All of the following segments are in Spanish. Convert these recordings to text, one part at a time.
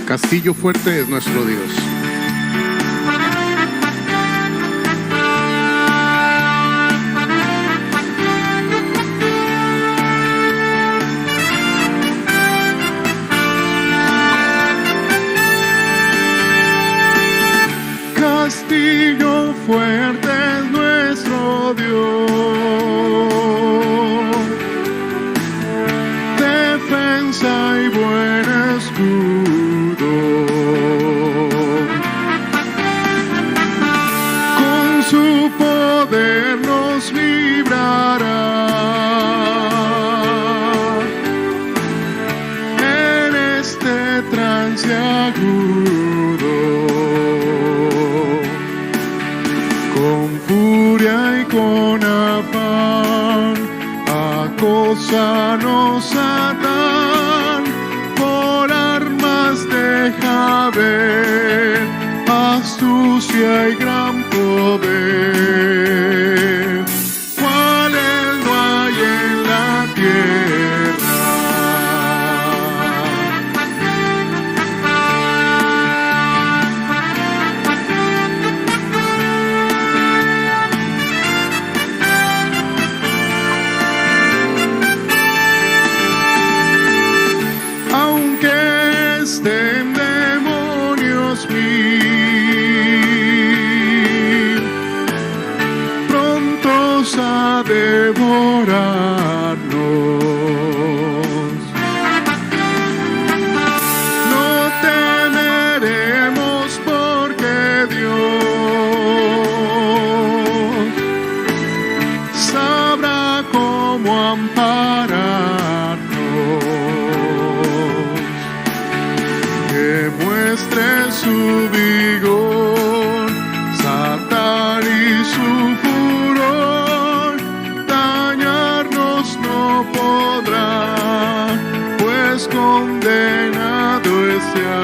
Castillo fuerte es nuestro Dios. Castillo fuerte es nuestro Dios, defensa y buen escudo. Con su poder nos librará en este trance agudo. Con furia y con afán, acósanos Satán, por armas deja ver, astucia y gran poder, cuales no hay en la tierra. Estén demonios mil, prontos a devorarnos. No temeremos porque Dios sabrá cómo ampararnos. Que muestre su vigor, Satán y su furor, dañarnos no podrá, pues condenado está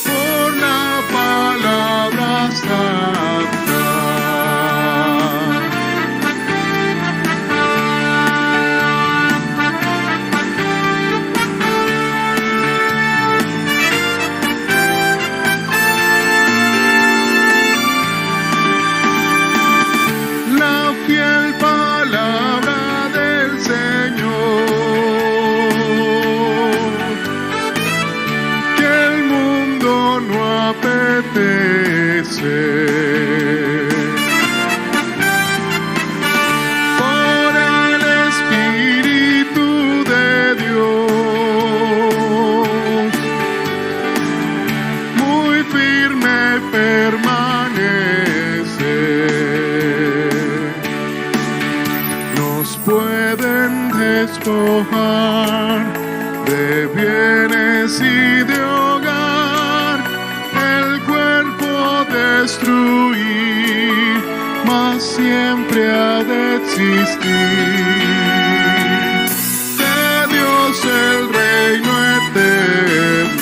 por la palabra santa. Fiel palabra del Señor, que el mundo no apetece. Por el Espíritu de Dios, muy firme permanece. Pueden despojar de bienes y de hogar, el cuerpo destruir, mas siempre ha de existir de Dios el reino eterno.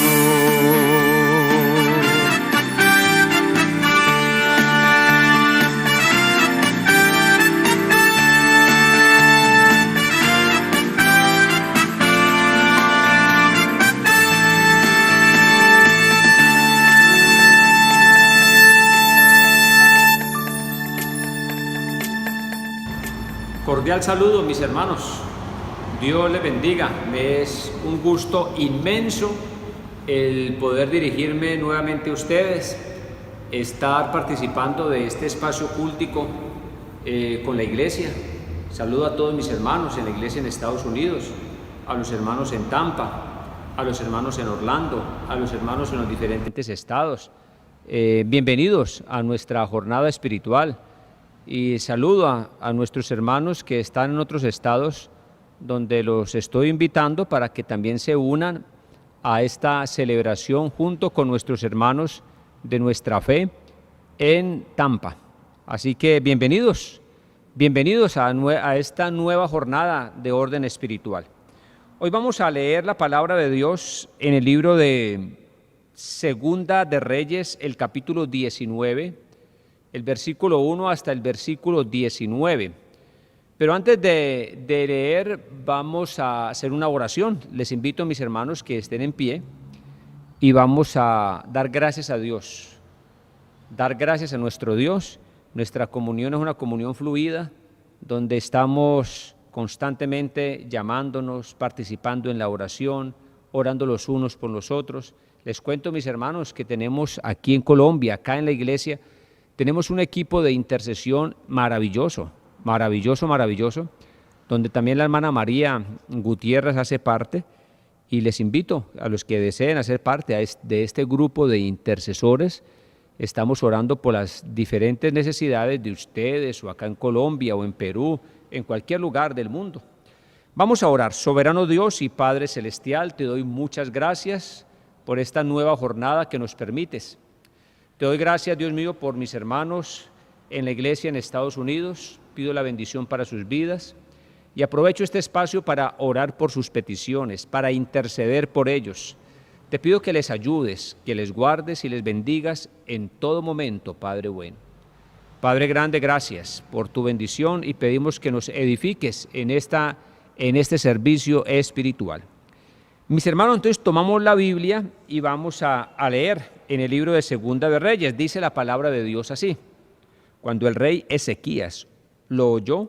Cordial saludo, mis hermanos. Dios les bendiga. Me es un gusto inmenso el poder dirigirme nuevamente a ustedes, estar participando de este espacio cultico con la iglesia. Saludo a todos mis hermanos en la iglesia en Estados Unidos, a los hermanos en Tampa, a los hermanos en Orlando, a los hermanos en los diferentes estados. Bienvenidos a nuestra jornada espiritual. Y saludo a nuestros hermanos que están en otros estados, donde los estoy invitando para que también se unan a esta celebración junto con nuestros hermanos de nuestra fe en Tampa. Así que bienvenidos a esta nueva jornada de orden espiritual. Hoy vamos a leer la palabra de Dios en el libro de Segunda de Reyes, el capítulo 19, el versículo 1 hasta el versículo 19. Pero antes de leer, vamos a hacer una oración. Les invito a mis hermanos que estén en pie y vamos a dar gracias a Dios. Dar gracias a nuestro Dios. Nuestra comunión es una comunión fluida, donde estamos constantemente llamándonos, participando en la oración, orando los unos por los otros. Les cuento, mis hermanos, que tenemos aquí en Colombia, acá en la iglesia, tenemos un equipo de intercesión maravilloso, donde también la hermana María Gutiérrez hace parte, y les invito a los que deseen hacer parte de este grupo de intercesores. Estamos orando por las diferentes necesidades de ustedes, o acá en Colombia, o en Perú, en cualquier lugar del mundo. Vamos a orar. Soberano Dios y Padre Celestial, te doy muchas gracias por esta nueva jornada que nos permites. Te doy gracias, Dios mío, por mis hermanos en la iglesia en Estados Unidos. Pido la bendición para sus vidas y aprovecho este espacio para orar por sus peticiones, para interceder por ellos. Te pido que les ayudes, que les guardes y les bendigas en todo momento, Padre bueno. Padre grande, gracias por tu bendición y pedimos que nos edifiques en este servicio espiritual. Mis hermanos, entonces tomamos la Biblia y vamos a leer en el libro de Segunda de Reyes. Dice la palabra de Dios así: cuando el rey Ezequías lo oyó,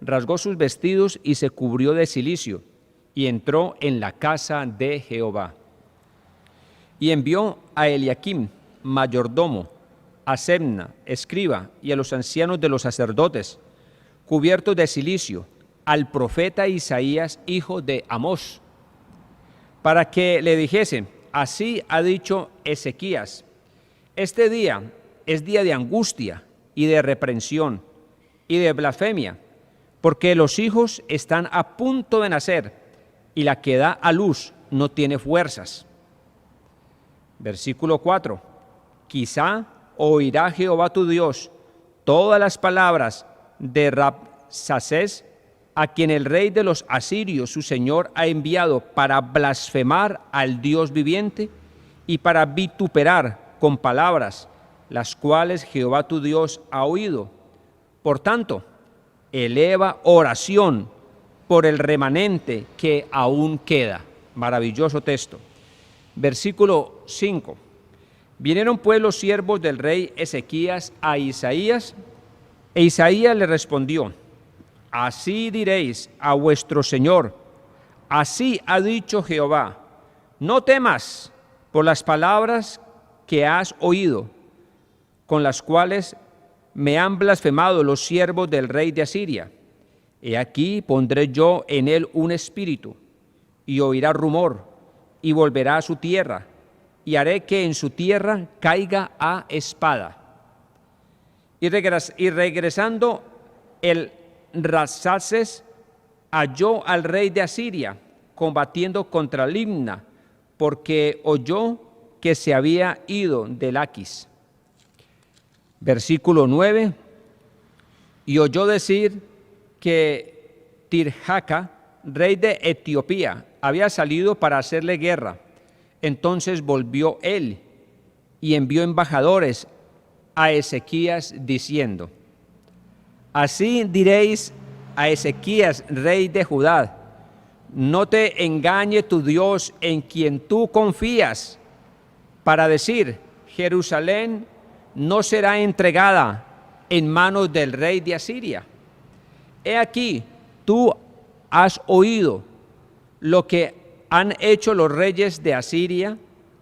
rasgó sus vestidos y se cubrió de cilicio y entró en la casa de Jehová. Y envió a Eliakim, mayordomo, a Sebna, escriba, y a los ancianos de los sacerdotes, cubiertos de cilicio, al profeta Isaías, hijo de Amós, para que le dijesen: así ha dicho Ezequías, este día es día de angustia y de reprensión y de blasfemia, porque los hijos están a punto de nacer y la que da a luz no tiene fuerzas. Versículo 4. Quizá oirá Jehová tu Dios todas las palabras de Rabsacés, a quien el rey de los asirios, su señor, ha enviado para blasfemar al Dios viviente y para vituperar con palabras, las cuales Jehová tu Dios ha oído. Por tanto, eleva oración por el remanente que aún queda. Maravilloso texto. Versículo 5. Vinieron pues los siervos del rey Ezequías a Isaías, e Isaías le respondió: así diréis a vuestro Señor, así ha dicho Jehová, no temas por las palabras que has oído, con las cuales me han blasfemado los siervos del rey de Asiria. He aquí pondré yo en él un espíritu, y oirá rumor, y volverá a su tierra, y haré que en su tierra caiga a espada. Y regresando el Rabsaces halló al rey de Asiria combatiendo contra Libna, porque oyó que se había ido de Laquis. Versículo 9. Y oyó decir que Tirhaka, rey de Etiopía, había salido para hacerle guerra. Entonces volvió él y envió embajadores a Ezequías diciendo: así diréis a Ezequías, rey de Judá, no te engañe tu Dios en quien tú confías, para decir: Jerusalén no será entregada en manos del rey de Asiria. He aquí, tú has oído lo que han hecho los reyes de Asiria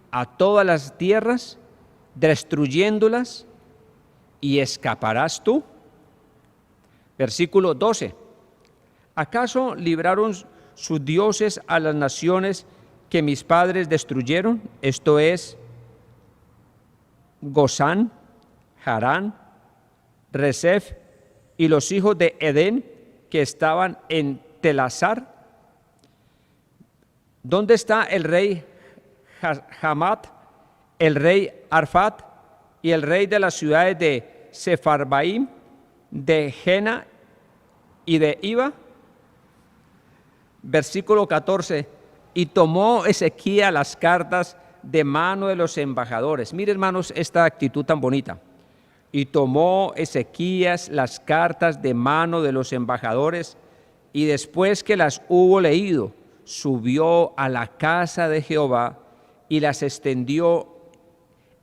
a todas las tierras, destruyéndolas, y escaparás tú. Versículo 12. ¿Acaso libraron sus dioses a las naciones que mis padres destruyeron? Esto es, Gozán, Harán, Resef y los hijos de Edén que estaban en Telasar. ¿Dónde está el rey Hamat, el rey Arfat y el rey de las ciudades de Sefarbaim, de Jena y de Iba? Versículo 14. Y tomó Ezequías las cartas de mano de los embajadores. Mire, hermanos, esta actitud tan bonita. Y tomó Ezequías las cartas de mano de los embajadores, y después que las hubo leído, subió a la casa de Jehová y las extendió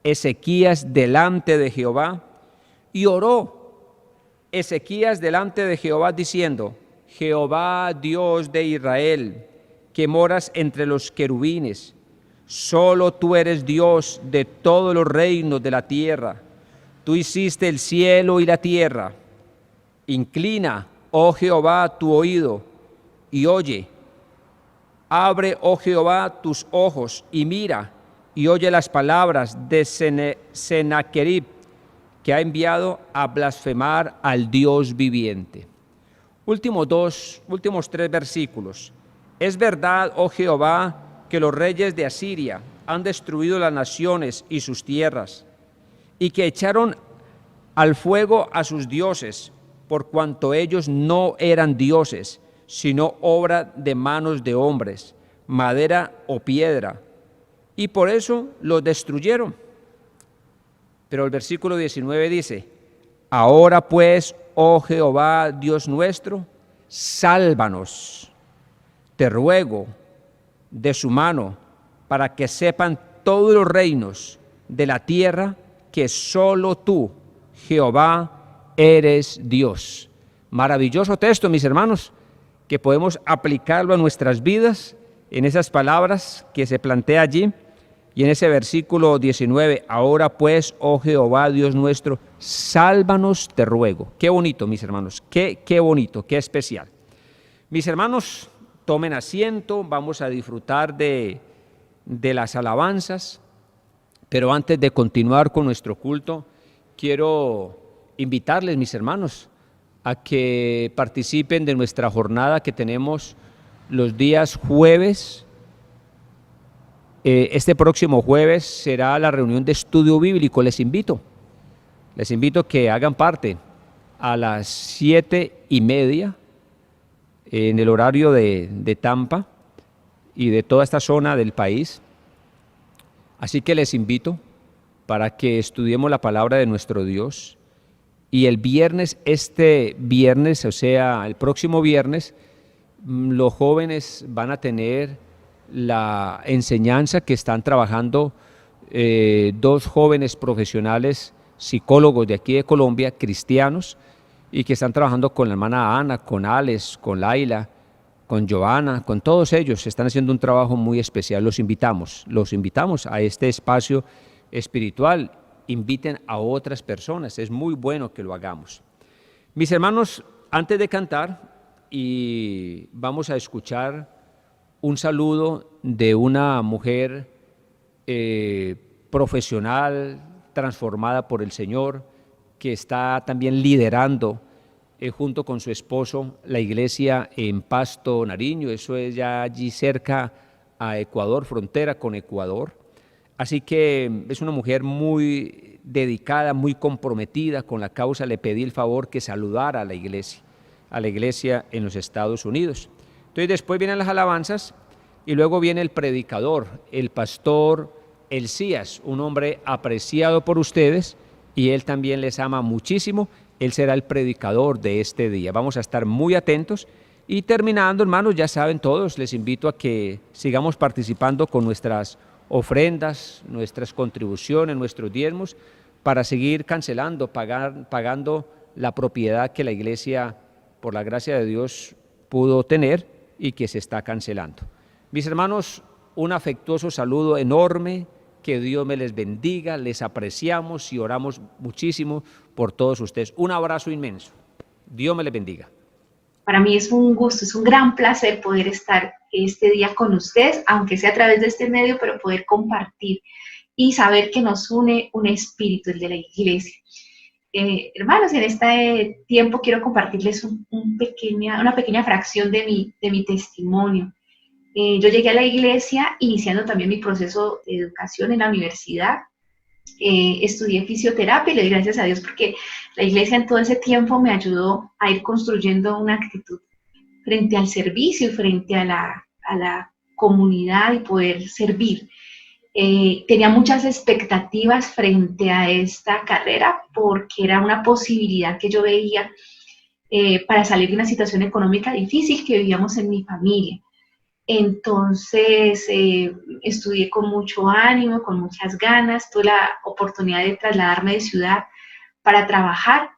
Ezequías delante de Jehová, y oró Ezequías delante de Jehová diciendo: Jehová, Dios de Israel, que moras entre los querubines, solo tú eres Dios de todos los reinos de la tierra. Tú hiciste el cielo y la tierra. Inclina, oh Jehová, tu oído y oye. Abre, oh Jehová, tus ojos y mira y oye las palabras de Sennacherib, que ha enviado a blasfemar al Dios viviente. Últimos tres versículos. Es verdad, oh Jehová, que los reyes de Asiria han destruido las naciones y sus tierras, y que echaron al fuego a sus dioses, por cuanto ellos no eran dioses, sino obra de manos de hombres, madera o piedra, y por eso los destruyeron. Pero el versículo 19 dice: ahora pues, oh Jehová, Dios nuestro, sálvanos, te ruego, de su mano, para que sepan todos los reinos de la tierra que solo tú, Jehová, eres Dios. Maravilloso texto, mis hermanos, que podemos aplicarlo a nuestras vidas en esas palabras que se plantea allí y en ese versículo 19. Ahora pues, oh Jehová, Dios nuestro, sálvanos, te ruego. Qué bonito, mis hermanos, qué bonito, qué especial. Mis hermanos, tomen asiento, vamos a disfrutar de las alabanzas, pero antes de continuar con nuestro culto, quiero invitarles, mis hermanos, a que participen de nuestra jornada que tenemos los días jueves. Este próximo jueves será la reunión de estudio bíblico. Les invito a que hagan parte a las 7:30 en el horario de Tampa y de toda esta zona del país. Así que les invito para que estudiemos la palabra de nuestro Dios. Y el viernes, o sea, el próximo viernes, los jóvenes van a tener la enseñanza que están trabajando dos jóvenes profesionales psicólogos de aquí de Colombia, cristianos, y que están trabajando con la hermana Ana, con Alex, con Laila, con Joana, con todos ellos. Están haciendo un trabajo muy especial. Los invitamos a este espacio espiritual. Inviten a otras personas, es muy bueno que lo hagamos. Mis hermanos, antes de cantar, y vamos a escuchar un saludo de una mujer profesional, transformada por el Señor, que está también liderando junto con su esposo la iglesia en Pasto, Nariño. Eso es ya allí cerca a Ecuador, frontera con Ecuador. Así que es una mujer muy dedicada, muy comprometida con la causa. Le pedí el favor que saludara a la iglesia en los Estados Unidos. Entonces después vienen las alabanzas y luego viene el predicador, el pastor Elías, un hombre apreciado por ustedes y él también les ama muchísimo. Él será el predicador de este día. Vamos a estar muy atentos y terminando, hermanos, ya saben todos, les invito a que sigamos participando con nuestras ofrendas, nuestras contribuciones, nuestros diezmos, para seguir pagando la propiedad que la iglesia, por la gracia de Dios, pudo tener y que se está cancelando. Mis hermanos, un afectuoso saludo enorme, que Dios me les bendiga, les apreciamos y oramos muchísimo por todos ustedes. Un abrazo inmenso. Dios me les bendiga. Para mí es un gusto, es un gran placer poder estar este día con ustedes, aunque sea a través de este medio, pero poder compartir y saber que nos une un espíritu, el de la iglesia. Hermanos, en este tiempo quiero compartirles una pequeña fracción de mi testimonio. Yo llegué a la iglesia iniciando también mi proceso de educación en la universidad. Estudié fisioterapia y le doy gracias a Dios porque la iglesia en todo ese tiempo me ayudó a ir construyendo una actitud frente al servicio y frente a la comunidad y poder servir. Tenía muchas expectativas frente a esta carrera porque era una posibilidad que yo veía para salir de una situación económica difícil que vivíamos en mi familia. Entonces, estudié con mucho ánimo, con muchas ganas, tuve la oportunidad de trasladarme de ciudad para trabajar.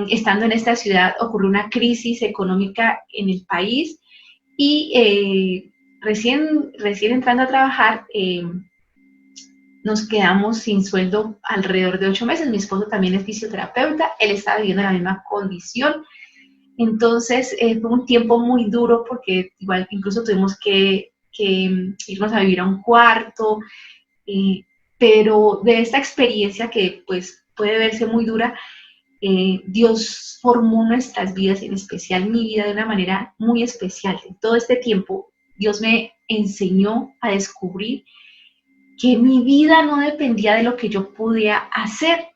Estando en esta ciudad ocurrió una crisis económica en el país y recién entrando a trabajar, nos quedamos sin sueldo alrededor de 8 meses. Mi esposo también es fisioterapeuta, él estaba viviendo en la misma condición. Entonces fue un tiempo muy duro porque igual incluso tuvimos que irnos a vivir a un cuarto, pero de esta experiencia que pues puede verse muy dura, Dios formó nuestras vidas, en especial mi vida, de una manera muy especial. En todo este tiempo Dios me enseñó a descubrir que mi vida no dependía de lo que yo podía hacer,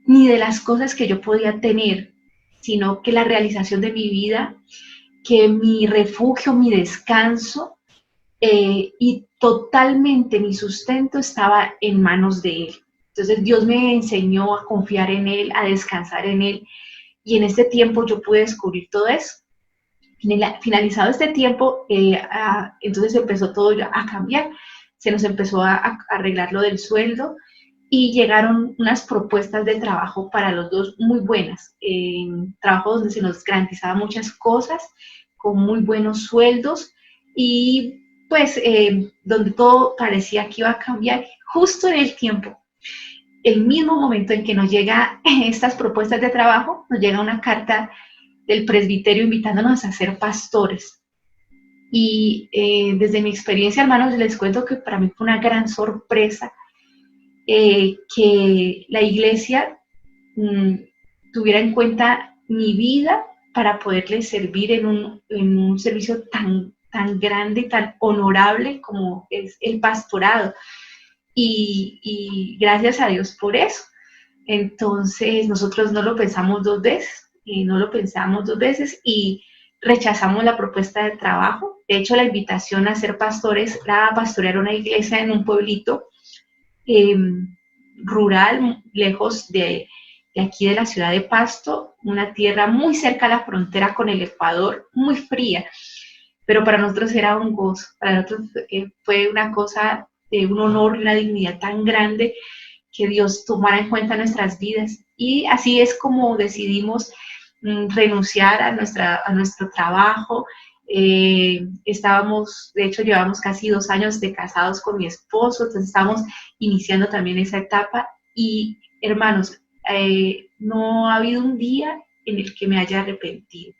ni de las cosas que yo podía tener, sino que la realización de mi vida, que mi refugio, mi descanso y totalmente mi sustento estaba en manos de Él. Entonces Dios me enseñó a confiar en Él, a descansar en Él, y en este tiempo yo pude descubrir todo eso. Finalizado este tiempo, entonces empezó todo a cambiar, se nos empezó a arreglar lo del sueldo, y llegaron unas propuestas de trabajo para los dos muy buenas, trabajo donde se nos garantizaba muchas cosas, con muy buenos sueldos, y pues donde todo parecía que iba a cambiar. Justo en el tiempo, el mismo momento en que nos llega estas propuestas de trabajo, nos llega una carta del presbiterio invitándonos a ser pastores. Y desde mi experiencia, hermanos, les cuento que para mí fue una gran sorpresa que la iglesia tuviera en cuenta mi vida para poderle servir en un servicio tan grande y tan honorable como es el pastorado. Y gracias a Dios por eso. Entonces nosotros no lo pensamos dos veces y rechazamos la propuesta de trabajo. De hecho, la invitación a ser pastores era a pastorear una iglesia en un pueblito rural, lejos de aquí de la ciudad de Pasto, una tierra muy cerca a la frontera con el Ecuador, muy fría, pero para nosotros era un gozo, para nosotros fue una cosa de un honor y una dignidad tan grande que Dios tomara en cuenta nuestras vidas. Y así es como decidimos renunciar a nuestro trabajo. De hecho, llevamos casi 2 años de casados con mi esposo, entonces estamos iniciando también esa etapa. Y hermanos, no ha habido un día en el que me haya arrepentido.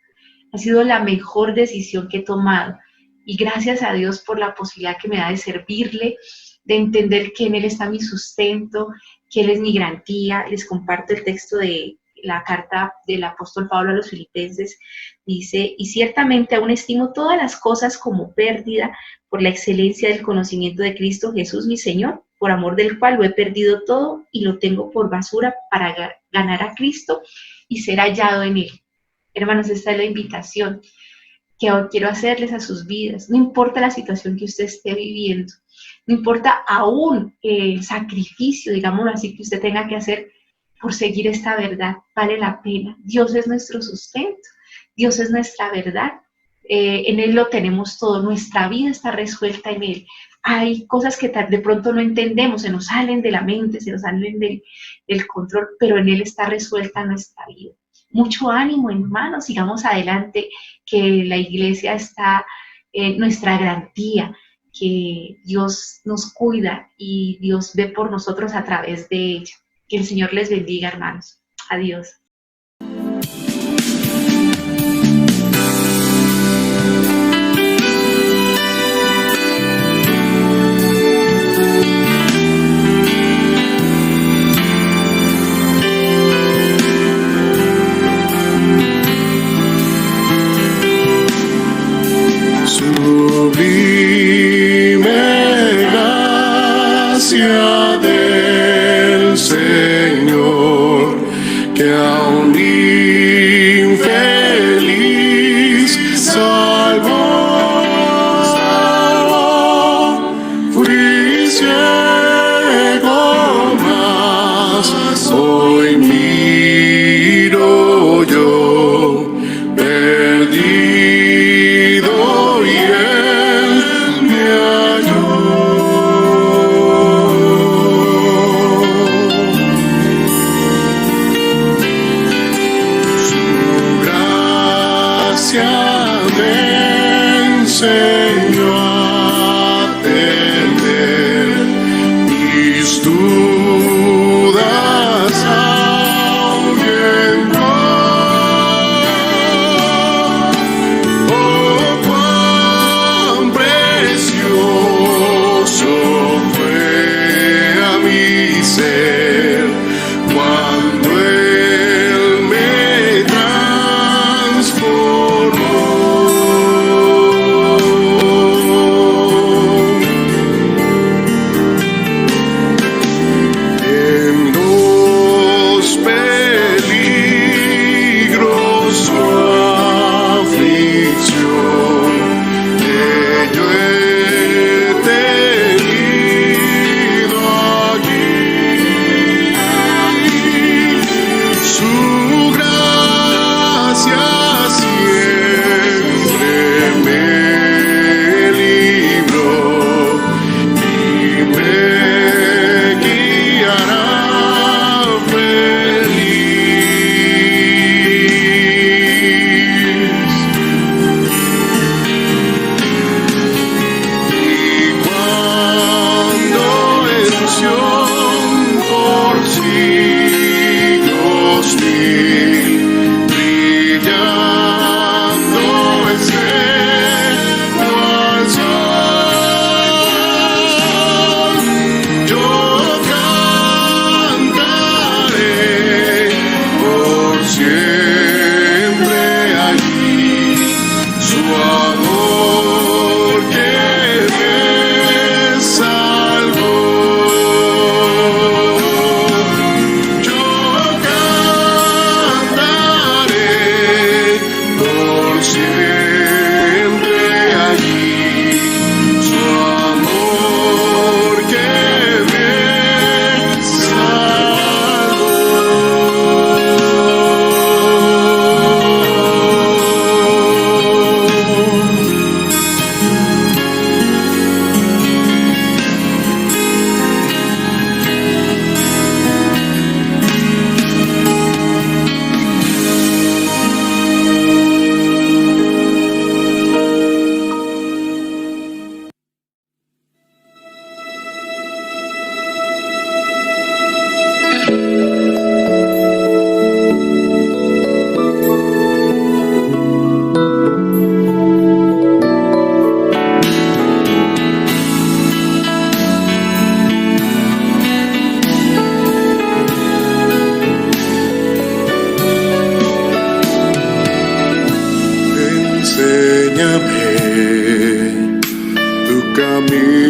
Ha sido la mejor decisión que he tomado. Y gracias a Dios por la posibilidad que me da de servirle, de entender que en Él está mi sustento, que Él es mi garantía. Les comparto el texto de la carta del apóstol Pablo a los Filipenses. Dice: y ciertamente aún estimo todas las cosas como pérdida por la excelencia del conocimiento de Cristo Jesús mi Señor, por amor del cual lo he perdido todo y lo tengo por basura para ganar a Cristo y ser hallado en Él. Hermanos, esta es la invitación que hoy quiero hacerles a sus vidas. No importa la situación que usted esté viviendo, no importa aún el sacrificio, digámoslo así, que usted tenga que hacer por seguir esta verdad, vale la pena. Dios es nuestro sustento, Dios es nuestra verdad, en Él lo tenemos todo, nuestra vida está resuelta en Él. Hay cosas que de pronto no entendemos, se nos salen de la mente, se nos salen del control, pero en Él está resuelta nuestra vida. Mucho ánimo, hermanos, sigamos adelante, que la iglesia está nuestra garantía, que Dios nos cuida y Dios ve por nosotros a través de ella. Que el Señor les bendiga, hermanos. Adiós. Sublime gracia del Señor, que a un infeliz salvó, fui ciego.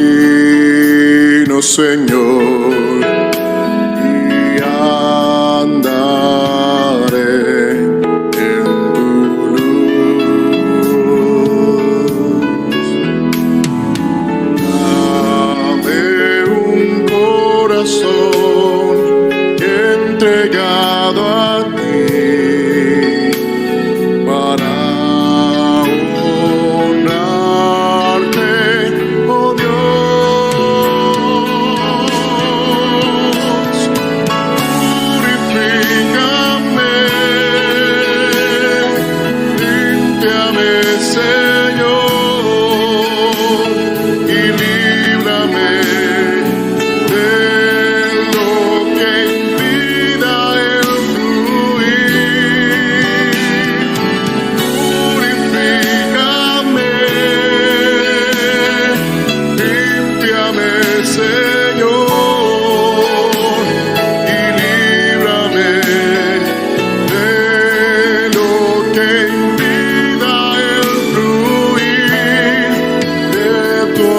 camino, Señor, y andaré en tu luz. Dame un corazón entregado a ti para honrarte, oh Dios. Purifícame, límpiame, Señor, y líbrame de lo que impida el fluir. Purifícame, límpiame, Señor, y líbrame de lo que impida el fluir de tu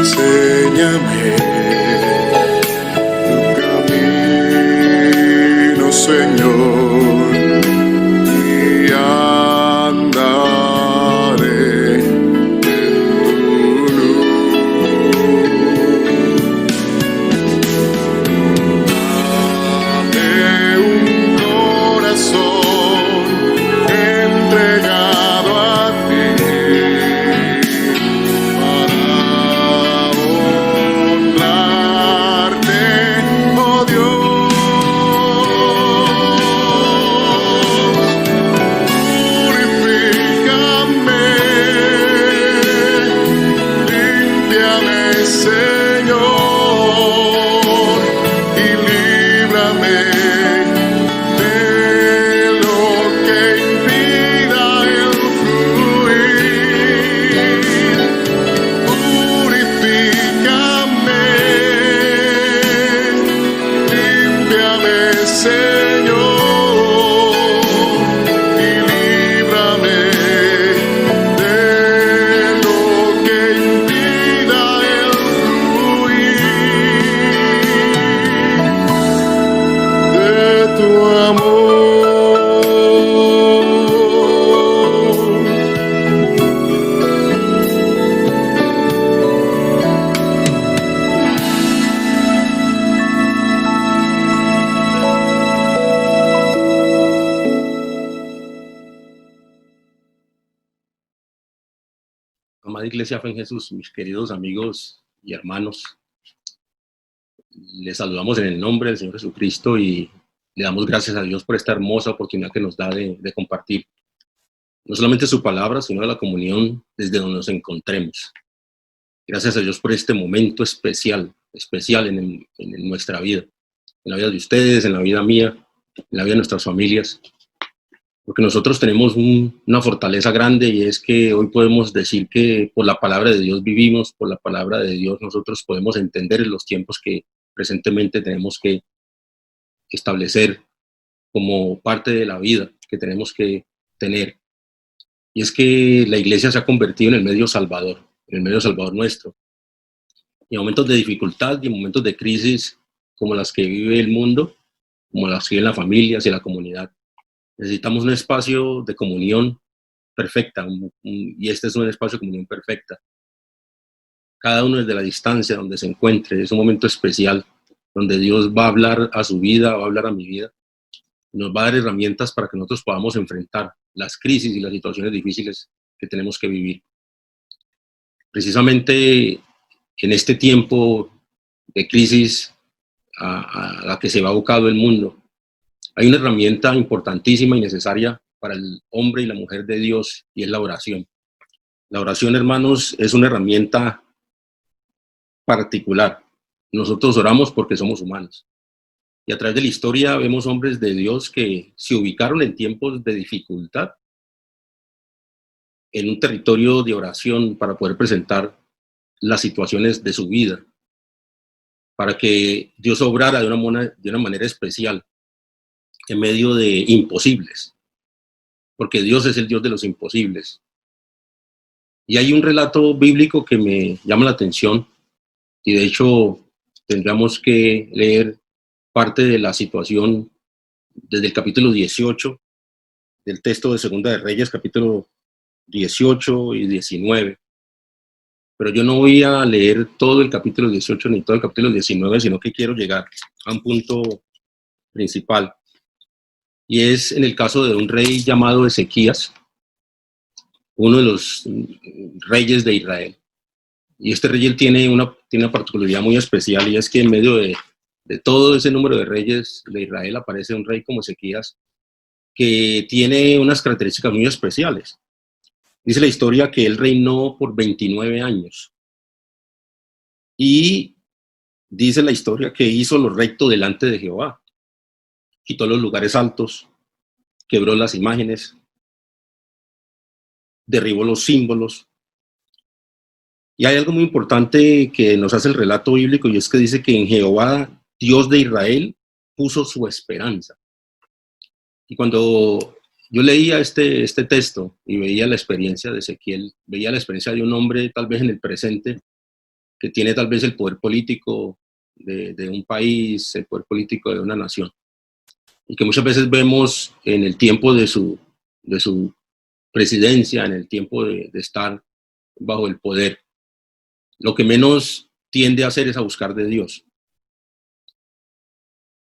Enséñame tu camino, Señor, y andaré en tu luz. Dame un corazón entregado a ti para honrarte, oh Dios. Purifícame, límpiame, Señor, y líbrame de lo que impida el fluir. Purifícame, límpiame, Señor, y líbrame de lo que impida el fluir de tu amor. Amada Iglesia Fe en Jesús, mis queridos amigos y hermanos, les saludamos en el nombre del Señor Jesucristo y le damos gracias a Dios por esta hermosa oportunidad que nos da de compartir no solamente su palabra, sino la comunión desde donde nos encontremos. Gracias a Dios por este momento especial en nuestra vida, en la vida de ustedes, en la vida mía, en la vida de nuestras familias. Porque nosotros tenemos una fortaleza grande, y es que hoy podemos decir que por la palabra de Dios vivimos, por la palabra de Dios nosotros podemos entender los tiempos que presentemente tenemos que establecer como parte de la vida que tenemos que tener. Y es que la iglesia se ha convertido en el medio salvador nuestro. Y en momentos de dificultad y en momentos de crisis como las que vive el mundo, como las que viven las familias y la comunidad, necesitamos un espacio de comunión perfecta, y este es un espacio de comunión perfecta. Cada uno desde la distancia donde se encuentre, es un momento especial donde Dios va a hablar a su vida, va a hablar a mi vida, nos va a dar herramientas para que nosotros podamos enfrentar las crisis y las situaciones difíciles que tenemos que vivir. Precisamente en este tiempo de crisis a la que se va abocado el mundo, hay una herramienta importantísima y necesaria para el hombre y la mujer de Dios, y es la oración. La oración, hermanos, es una herramienta particular. Nosotros oramos porque somos humanos. Y a través de la historia vemos hombres de Dios que se ubicaron en tiempos de dificultad en un territorio de oración para poder presentar las situaciones de su vida, para que Dios obrara de una manera especial en medio de imposibles, porque Dios es el Dios de los imposibles. Y hay un relato bíblico que me llama la atención, y de hecho tendríamos que leer parte de la situación desde el capítulo 18 del texto de Segunda de Reyes, capítulo 18 y 19. Pero yo no voy a leer todo el capítulo 18 ni todo el capítulo 19, sino que quiero llegar a un punto principal. Y es en el caso de un rey llamado Ezequías, uno de los reyes de Israel. Y este rey tiene una particularidad muy especial, y es que en medio de todo ese número de reyes de Israel aparece un rey como Ezequías, que tiene unas características muy especiales. Dice la historia que él reinó por 29 años. Y dice la historia que hizo lo recto delante de Jehová. Quitó los lugares altos, quebró las imágenes, derribó los símbolos. Y hay algo muy importante que nos hace el relato bíblico, y es que dice que en Jehová, Dios de Israel, puso su esperanza. Y cuando yo leía este texto y veía la experiencia de Ezequiel, veía la experiencia de un hombre tal vez en el presente, que tiene tal vez el poder político de un país, el poder político de una nación, y que muchas veces vemos en el tiempo de su presidencia, en el tiempo de estar bajo el poder, lo que menos tiende a hacer es a buscar de Dios.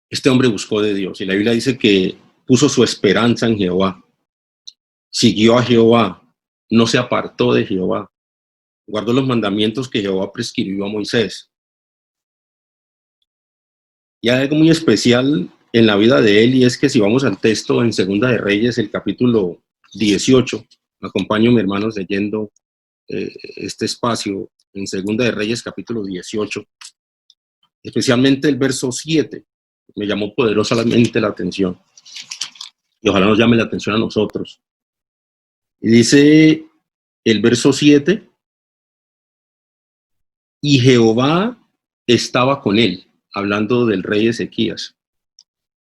Este hombre buscó de Dios, y la Biblia dice que puso su esperanza en Jehová, siguió a Jehová, no se apartó de Jehová, guardó los mandamientos que Jehová prescribió a Moisés. Y hay algo muy especial en la vida de él, y es que si vamos al texto en Segunda de Reyes, el capítulo 18, me acompaño, mis hermanos, leyendo este espacio en Segunda de Reyes, capítulo 18, especialmente el verso 7, me llamó poderosamente la atención, y ojalá nos llame la atención a nosotros. Y dice el verso 7, y Jehová estaba con él, hablando del rey Ezequías,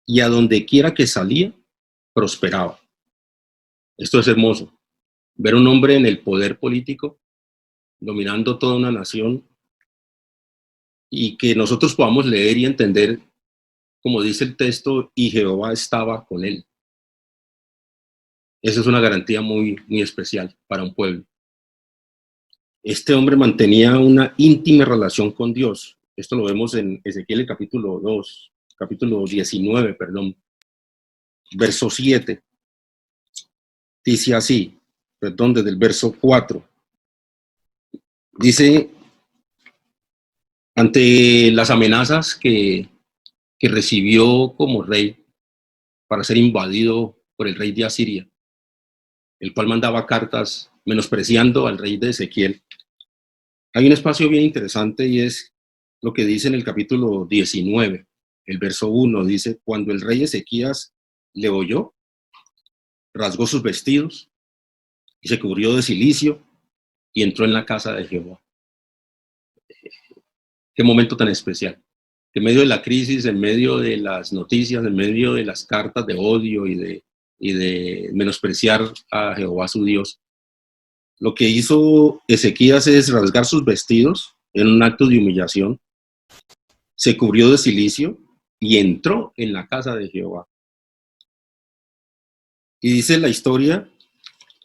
y a donde quiera que salía, prosperaba. Esto es hermoso, ver un hombre en el poder político, dominando toda una nación, y que nosotros podamos leer y entender, como dice el texto, y Jehová estaba con él. Esa es una garantía muy, muy especial para un pueblo. Este hombre mantenía una íntima relación con Dios. Esto lo vemos en Ezequiel capítulo 19, verso 7. Dice así, desde el verso 4. Dice, ante las amenazas que recibió como rey para ser invadido por el rey de Asiria, el cual mandaba cartas menospreciando al rey de Ezequiel, hay un espacio bien interesante, y es lo que dice en el capítulo 19, el verso 1, dice, cuando el rey Ezequías le oyó, rasgó sus vestidos y se cubrió de cilicio y entró en la casa de Jehová. Qué momento tan especial. En medio de la crisis, en medio de las noticias, en medio de las cartas de odio y de menospreciar a Jehová su Dios, lo que hizo Ezequías es rasgar sus vestidos en un acto de humillación, se cubrió de cilicio y entró en la casa de Jehová. Y dice la historia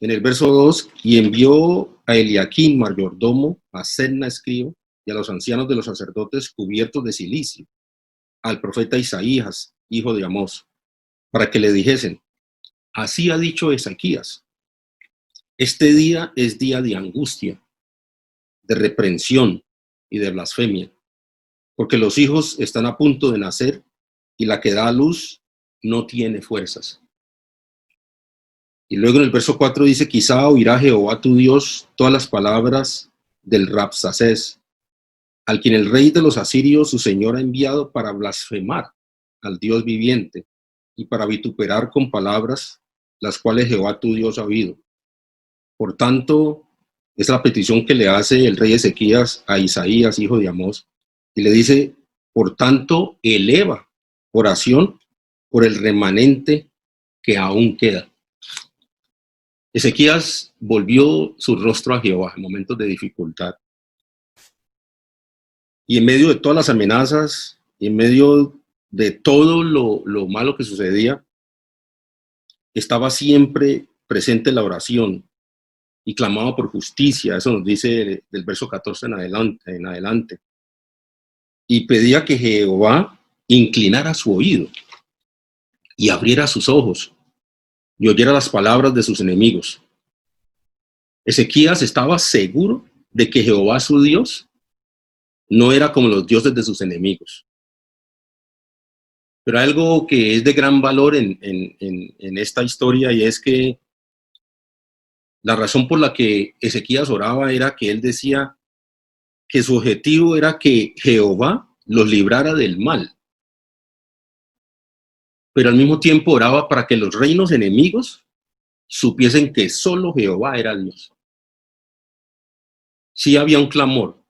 en el verso 2, y envió a Eliaquim, mayordomo, a Sebna, escriba, y a los ancianos de los sacerdotes cubiertos de cilicio, al profeta Isaías, hijo de Amós, para que le dijesen, así ha dicho Ezequías, este día es día de angustia, de reprensión y de blasfemia, porque los hijos están a punto de nacer y la que da a luz no tiene fuerzas. Y luego en el verso 4 dice, quizá oirá Jehová tu Dios todas las palabras del Rabsacés, al quien el rey de los asirios, su señor, ha enviado para blasfemar al Dios viviente y para vituperar con palabras las cuales Jehová tu Dios ha oído. Por tanto, es la petición que le hace el rey Ezequías a Isaías, hijo de Amós, y le dice, Por tanto, eleva oración por el remanente que aún queda. Ezequías volvió su rostro a Jehová en momentos de dificultad. Y en medio de todas las amenazas, y en medio de todo lo malo que sucedía, estaba siempre presente en la oración y clamaba por justicia. Eso nos dice del verso 14 en adelante. Y pedía que Jehová inclinara su oído y abriera sus ojos y oyera las palabras de sus enemigos. Ezequías estaba seguro de que Jehová, su Dios, no era como los dioses de sus enemigos. Pero hay algo que es de gran valor en esta historia, y es que la razón por la que Ezequías oraba era que él decía que su objetivo era que Jehová los librara del mal. Pero al mismo tiempo oraba para que los reinos enemigos supiesen que solo Jehová era Dios. Sí había un clamor,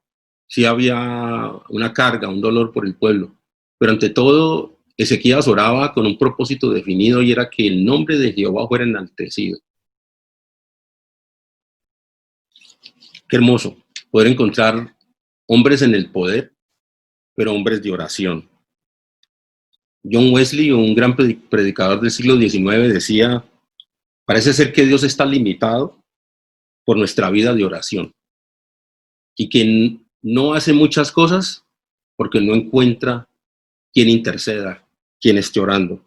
sí había una carga, un dolor por el pueblo, pero ante todo Ezequías oraba con un propósito definido, y era que el nombre de Jehová fuera enaltecido. Qué hermoso poder encontrar hombres en el poder, pero hombres de oración. John Wesley, un gran predicador del siglo XIX, decía: parece ser que Dios está limitado por nuestra vida de oración, y que no hace muchas cosas porque no encuentra quien interceda, quien esté orando.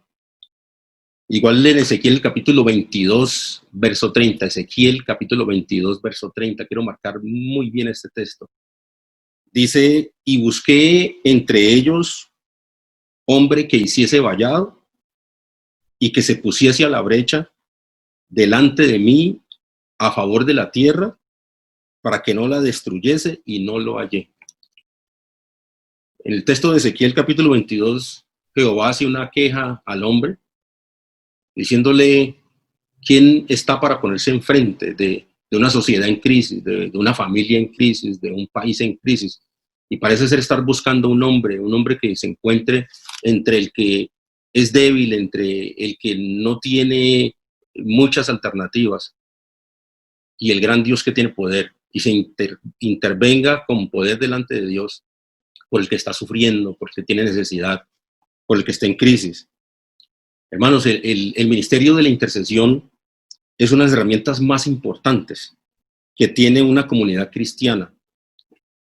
Igual en Ezequiel capítulo 22, verso 30, Ezequiel capítulo 22, verso 30, quiero marcar muy bien este texto. Dice: y busqué entre ellos hombre que hiciese vallado y que se pusiese a la brecha delante de mí a favor de la tierra, para que no la destruyese, y no lo hallé. En el texto de Ezequiel capítulo 22, Jehová hace una queja al hombre, diciéndole quién está para ponerse enfrente de una sociedad en crisis, de una familia en crisis, de un país en crisis. Y parece ser estar buscando un hombre que se encuentre entre el que es débil, entre el que no tiene muchas alternativas, y el gran Dios que tiene poder, y se intervenga con poder delante de Dios por el que está sufriendo, por el que tiene necesidad, por el que está en crisis. Hermanos, el ministerio de la intercesión es una de las herramientas más importantes que tiene una comunidad cristiana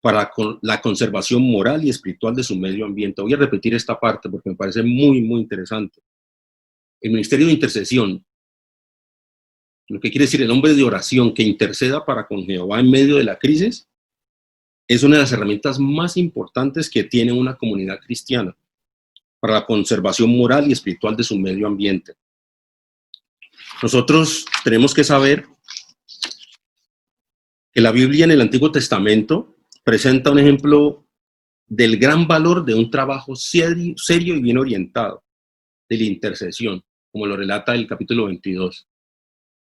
para la conservación moral y espiritual de su medio ambiente. Voy a repetir esta parte porque me parece muy, muy interesante. El ministerio de intercesión, lo que quiere decir el hombre de oración que interceda para con Jehová en medio de la crisis, es una de las herramientas más importantes que tiene una comunidad cristiana para la conservación moral y espiritual de su medio ambiente. Nosotros tenemos que saber que la Biblia en el Antiguo Testamento presenta un ejemplo del gran valor de un trabajo serio y bien orientado, de la intercesión, como lo relata el capítulo 22.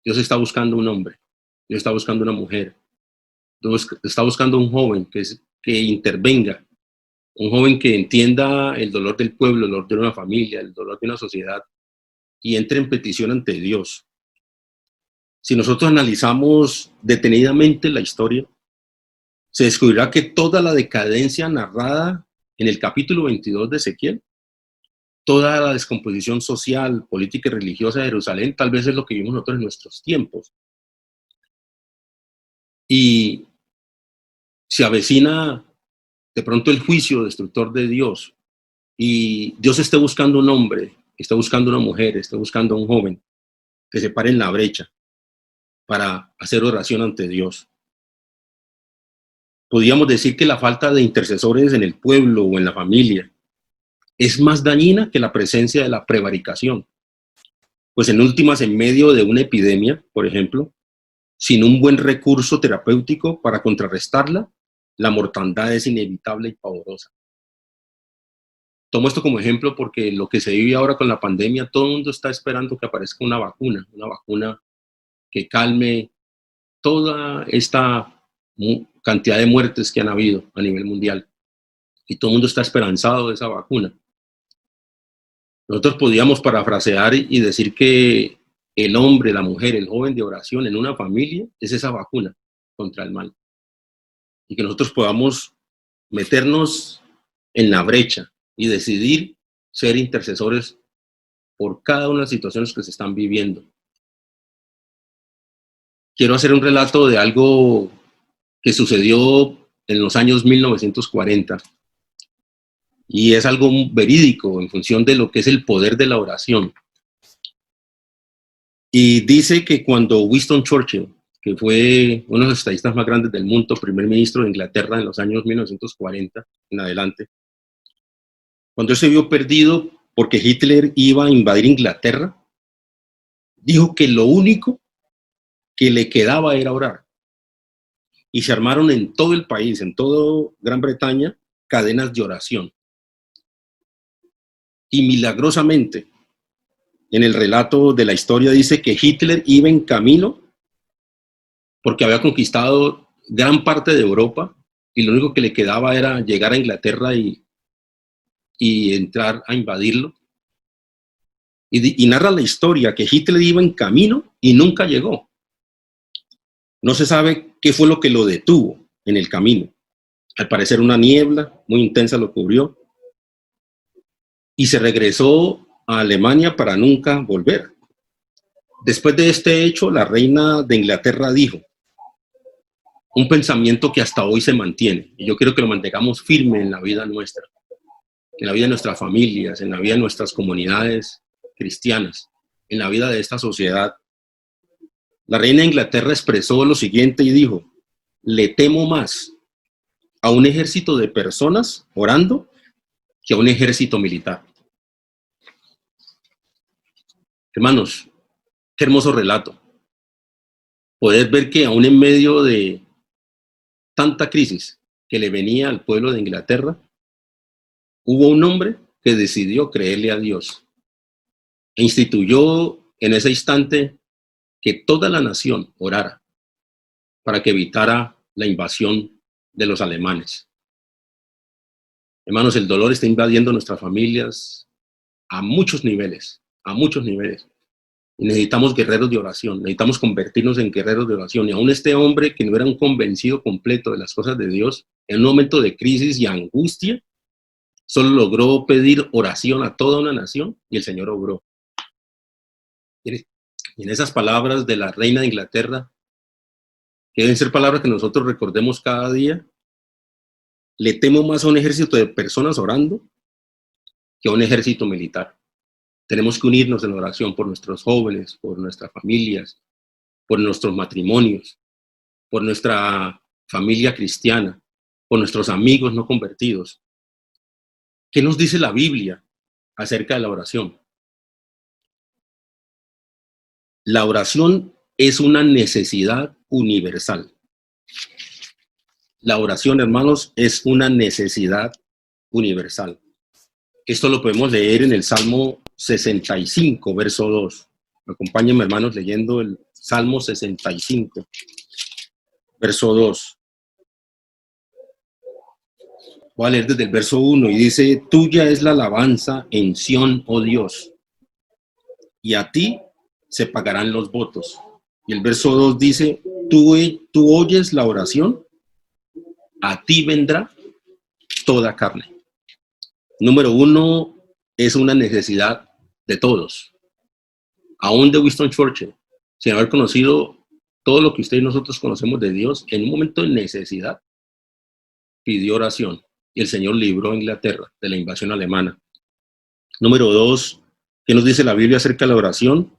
Dios está buscando un hombre, Dios está buscando una mujer, Dios está buscando un joven que intervenga, un joven que entienda el dolor del pueblo, el dolor de una familia, el dolor de una sociedad, y entre en petición ante Dios. Si nosotros analizamos detenidamente la historia, se descubrirá que toda la decadencia narrada en el capítulo 22 de Ezequiel, toda la descomposición social, política y religiosa de Jerusalén, tal vez es lo que vimos nosotros en nuestros tiempos. Y se avecina de pronto el juicio destructor de Dios, y Dios esté buscando un hombre, está buscando una mujer, está buscando un joven que se pare en la brecha para hacer oración ante Dios. Podríamos decir que la falta de intercesores en el pueblo o en la familia es más dañina que la presencia de la prevaricación. Pues en últimas, en medio de una epidemia, por ejemplo, sin un buen recurso terapéutico para contrarrestarla, la mortandad es inevitable y pavorosa. Tomo esto como ejemplo porque lo que se vive ahora con la pandemia, todo el mundo está esperando que aparezca una vacuna que calme toda esta cantidad de muertes que han habido a nivel mundial. y todo el mundo está esperanzado de esa vacuna. Nosotros podíamos parafrasear y decir que el hombre, la mujer, el joven de oración en una familia es esa vacuna contra el mal. Y que nosotros podamos meternos en la brecha y decidir ser intercesores por cada una de las situaciones que se están viviendo. Quiero hacer un relato de algo que sucedió en los años 1940 y es algo verídico en función de lo que es el poder de la oración. Y dice que cuando Winston Churchill, que fue uno de los estadistas más grandes del mundo, primer ministro de Inglaterra en los años 1940 en adelante, cuando él se vio perdido porque Hitler iba a invadir Inglaterra, dijo que lo único que le quedaba era orar. Y se armaron en todo el país, en toda Gran Bretaña, cadenas de oración. Y milagrosamente, en el relato de la historia dice que Hitler iba en camino porque había conquistado gran parte de Europa y lo único que le quedaba era llegar a Inglaterra y entrar a invadirlo. Y narra la historia que Hitler iba en camino y nunca llegó. No se sabe qué fue lo que lo detuvo en el camino. Al parecer una niebla muy intensa lo cubrió y se regresó a Alemania para nunca volver. Después de este hecho, la reina de Inglaterra dijo un pensamiento que hasta hoy se mantiene, y yo quiero que lo mantengamos firme en la vida nuestra, en la vida de nuestras familias, en la vida de nuestras comunidades cristianas, en la vida de esta sociedad. La reina de Inglaterra expresó lo siguiente y dijo: le temo más a un ejército de personas orando que a un ejército militar. Hermanos, qué hermoso relato. Poder ver que aún en medio de tanta crisis que le venía al pueblo de Inglaterra, hubo un hombre que decidió creerle a Dios e instituyó en ese instante que toda la nación orara para que evitara la invasión de los alemanes. Hermanos, el dolor está invadiendo nuestras familias a muchos niveles, a muchos niveles. Y necesitamos guerreros de oración, necesitamos convertirnos en guerreros de oración. Y aún este hombre que no era un convencido completo de las cosas de Dios, en un momento de crisis y angustia, solo logró pedir oración a toda una nación y el Señor obró. Y en esas palabras de la reina de Inglaterra, que deben ser palabras que nosotros recordemos cada día, le temo más a un ejército de personas orando que a un ejército militar. Tenemos que unirnos en oración por nuestros jóvenes, por nuestras familias, por nuestros matrimonios, por nuestra familia cristiana, por nuestros amigos no convertidos. ¿Qué nos dice la Biblia acerca de la oración? La oración es una necesidad universal. La oración, hermanos, es una necesidad universal. Esto lo podemos leer en el Salmo 65, verso 2. Acompáñenme, hermanos, leyendo el Salmo 65, verso 2. Voy a leer desde el verso 1 y dice: tuya es la alabanza en Sión, oh Dios, y a ti se pagarán los votos. Y el verso 2 dice: tú oyes la oración, a ti vendrá toda carne. Número 1, es una necesidad de todos, aún de Winston Churchill, sin haber conocido todo lo que usted y nosotros conocemos de Dios. En un momento de necesidad pidió oración y el Señor libró a Inglaterra de la invasión alemana. Número 2, ¿qué nos dice la Biblia acerca de la oración?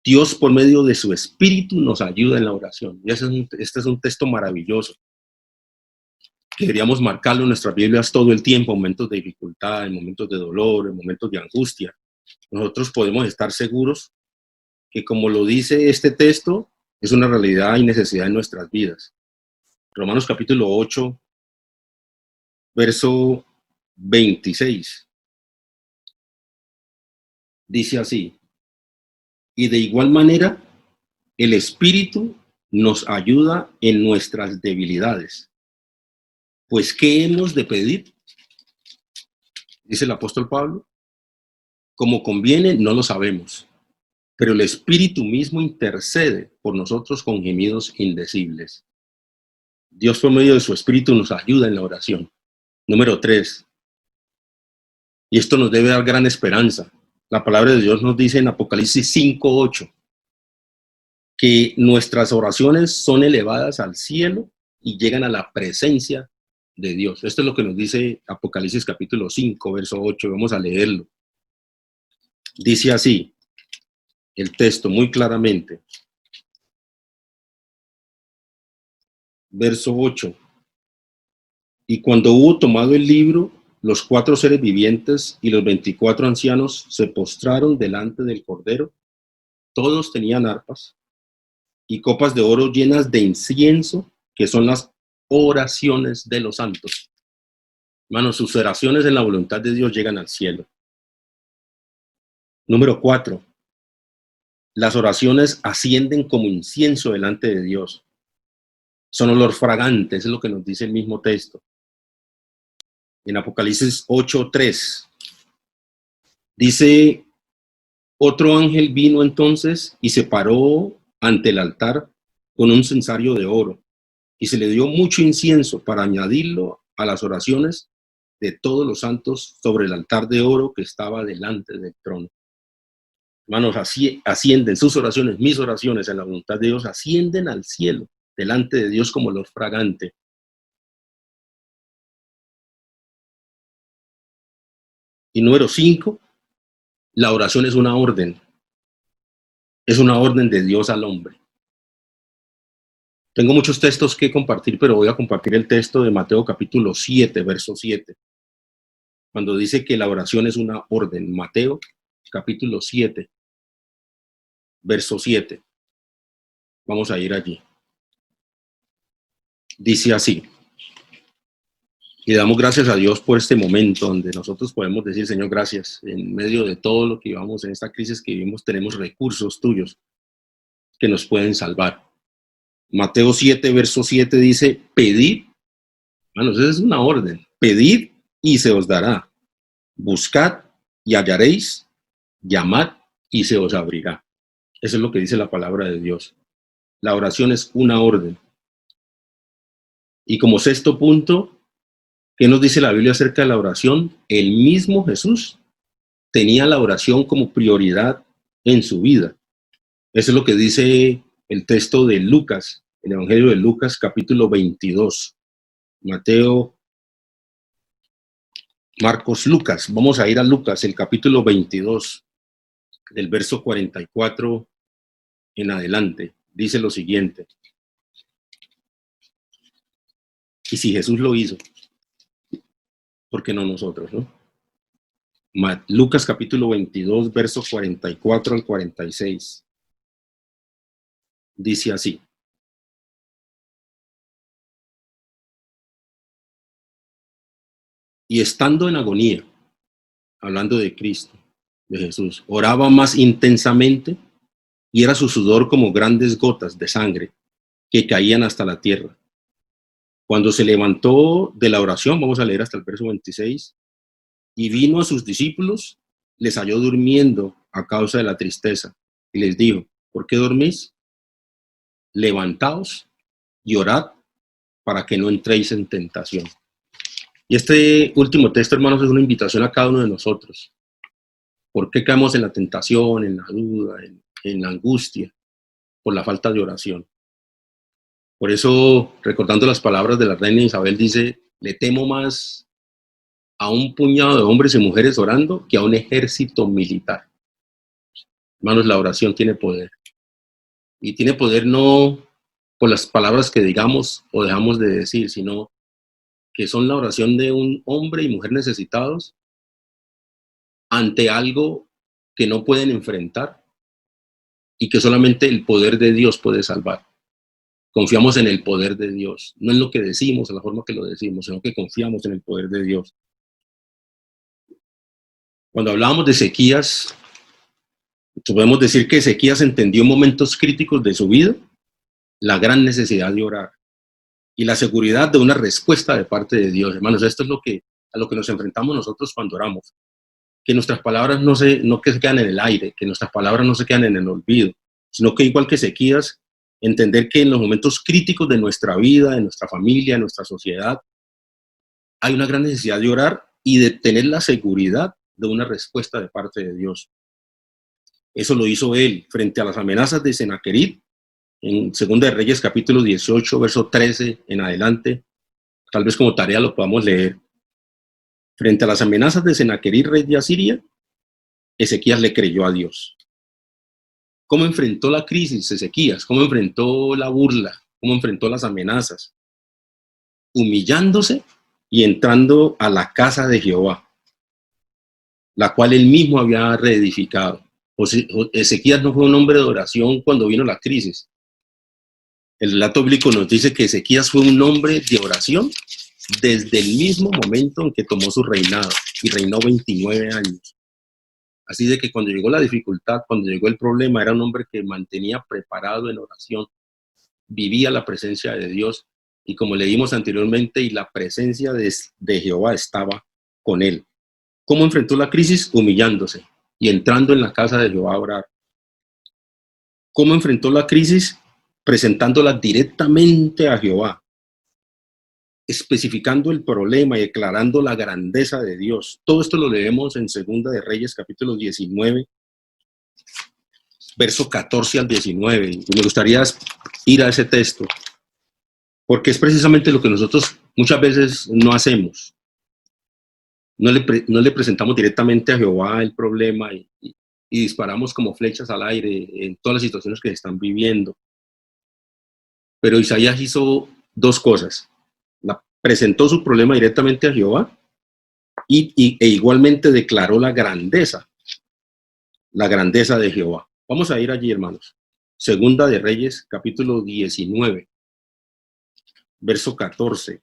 Dios, por medio de su Espíritu, nos ayuda en la oración. Y este es un texto maravilloso que deberíamos marcarlo en nuestras Biblias todo el tiempo, en momentos de dificultad, en momentos de dolor, en momentos de angustia. Nosotros podemos estar seguros que, como lo dice este texto, es una realidad y necesidad en nuestras vidas. Romanos capítulo 8, verso 26. Dice así: y de igual manera, el Espíritu nos ayuda en nuestras debilidades. Pues, ¿qué hemos de pedir Dice el apóstol Pablo, como conviene no lo sabemos, pero el Espíritu mismo intercede por nosotros con gemidos indecibles. Dios por medio de su Espíritu nos ayuda en la oración. Número 3, y esto nos debe dar gran esperanza. La palabra de Dios nos dice en Apocalipsis 5:8 que nuestras oraciones son elevadas al cielo y llegan a la presencia de Dios. Esto es lo que nos dice Apocalipsis capítulo 5, verso 8. Vamos a leerlo. Dice así el texto muy claramente. Verso 8. Y cuando hubo tomado el libro, los 4 seres vivientes y los 24 ancianos se postraron delante del Cordero. Todos tenían arpas y copas de oro llenas de incienso, que son las oraciones de los santos. Hermanos, sus oraciones en la voluntad de Dios llegan al cielo. Número 4. Las oraciones ascienden como incienso delante de Dios. Son olor fragante, es lo que nos dice el mismo texto. En Apocalipsis 8:3 dice, otro ángel vino entonces y se paró ante el altar con un censario de oro, y se le dio mucho incienso para añadirlo a las oraciones de todos los santos sobre el altar de oro que estaba delante del trono. Hermanos, así ascienden sus oraciones, mis oraciones en la voluntad de Dios, ascienden al cielo, delante de Dios como olor fragante. Y número 5, la oración es una orden. Es una orden de Dios al hombre. Tengo muchos textos que compartir, pero voy a compartir el texto de Mateo capítulo 7, verso 7. Cuando dice que la oración es una orden. Mateo capítulo 7, verso 7. Vamos a ir allí. Dice así. Y damos gracias a Dios por este momento donde nosotros podemos decir, Señor, gracias. En medio de todo lo que vivamos, en esta crisis que vivimos, tenemos recursos tuyos que nos pueden salvar. Mateo 7, verso 7 dice, pedid. Bueno, esa es una orden. Pedid y se os dará. Buscad y hallaréis. Llamad y se os abrirá. Eso es lo que dice la palabra de Dios. La oración es una orden. Y como sexto punto, ¿qué nos dice la Biblia acerca de la oración? El mismo Jesús tenía la oración como prioridad en su vida. Eso es lo que dice el texto de Lucas, el Evangelio de Lucas, capítulo 22. Mateo, Marcos, Lucas. Vamos a ir a Lucas, el capítulo 22, del verso 44 en adelante. Dice lo siguiente. Y si Jesús lo hizo, ¿por qué no nosotros, no? Lucas capítulo 22, versos 44 al 46. Dice así. Y estando en agonía, hablando de Cristo, de Jesús, oraba más intensamente y era su sudor como grandes gotas de sangre que caían hasta la tierra. Cuando se levantó de la oración, vamos a leer hasta el verso 26, y vino a sus discípulos, les halló durmiendo a causa de la tristeza, y les dijo, ¿por qué dormís? Levantaos y orad para que no entréis en tentación. Y este último texto, hermanos, es una invitación a cada uno de nosotros. ¿Por qué caemos en la tentación, en la duda, en la angustia? Por la falta de oración. Por eso, recordando las palabras de la reina Isabel, dice, le temo más a un puñado de hombres y mujeres orando que a un ejército militar. Hermanos, la oración tiene poder. Y tiene poder no por las palabras que digamos o dejamos de decir, sino que son la oración de un hombre y mujer necesitados ante algo que no pueden enfrentar y que solamente el poder de Dios puede salvar. Confiamos en el poder de Dios, no en lo que decimos, en la forma que lo decimos, sino que confiamos en el poder de Dios. Cuando hablábamos de Ezequías, podemos decir que Ezequías entendió en momentos críticos de su vida la gran necesidad de orar y la seguridad de una respuesta de parte de Dios. Hermanos, esto es lo que a lo que nos enfrentamos nosotros cuando oramos. Que nuestras palabras no que se quedan en el aire, que nuestras palabras no se quedan en el olvido, sino que igual que Ezequías, entender que en los momentos críticos de nuestra vida, de nuestra familia, de nuestra sociedad, hay una gran necesidad de orar y de tener la seguridad de una respuesta de parte de Dios. Eso lo hizo él frente a las amenazas de Sennacherib, en 2 de Reyes capítulo 18, verso 13 en adelante. Tal vez como tarea lo podamos leer. Frente a las amenazas de Sennacherib, rey de Asiria, Ezequías le creyó a Dios. ¿Cómo enfrentó la crisis Ezequías? ¿Cómo enfrentó la burla? ¿Cómo enfrentó las amenazas? Humillándose y entrando a la casa de Jehová, la cual él mismo había reedificado. Ezequías no fue un hombre de oración cuando vino la crisis. El relato bíblico nos dice que Ezequías fue un hombre de oración desde el mismo momento en que tomó su reinado, y reinó 29 años. Así de que cuando llegó la dificultad, cuando llegó el problema, era un hombre que mantenía preparado en oración, vivía la presencia de Dios, y como leímos anteriormente, y la presencia de Jehová estaba con él. ¿Cómo enfrentó la crisis? Humillándose y entrando en la casa de Jehová a orar. ¿Cómo enfrentó la crisis? Presentándola directamente a Jehová, especificando el problema y declarando la grandeza de Dios. Todo esto lo leemos en 2 de Reyes, capítulo 19, verso 14 al 19. Y me gustaría ir a ese texto, porque es precisamente lo que nosotros muchas veces no hacemos. No le presentamos directamente a Jehová el problema y disparamos como flechas al aire en todas las situaciones que se están viviendo. Pero Isaías hizo dos cosas. Presentó su problema directamente a Jehová e igualmente declaró la grandeza de Jehová. Vamos a ir allí, hermanos. 2 de Reyes, capítulo 19, verso 14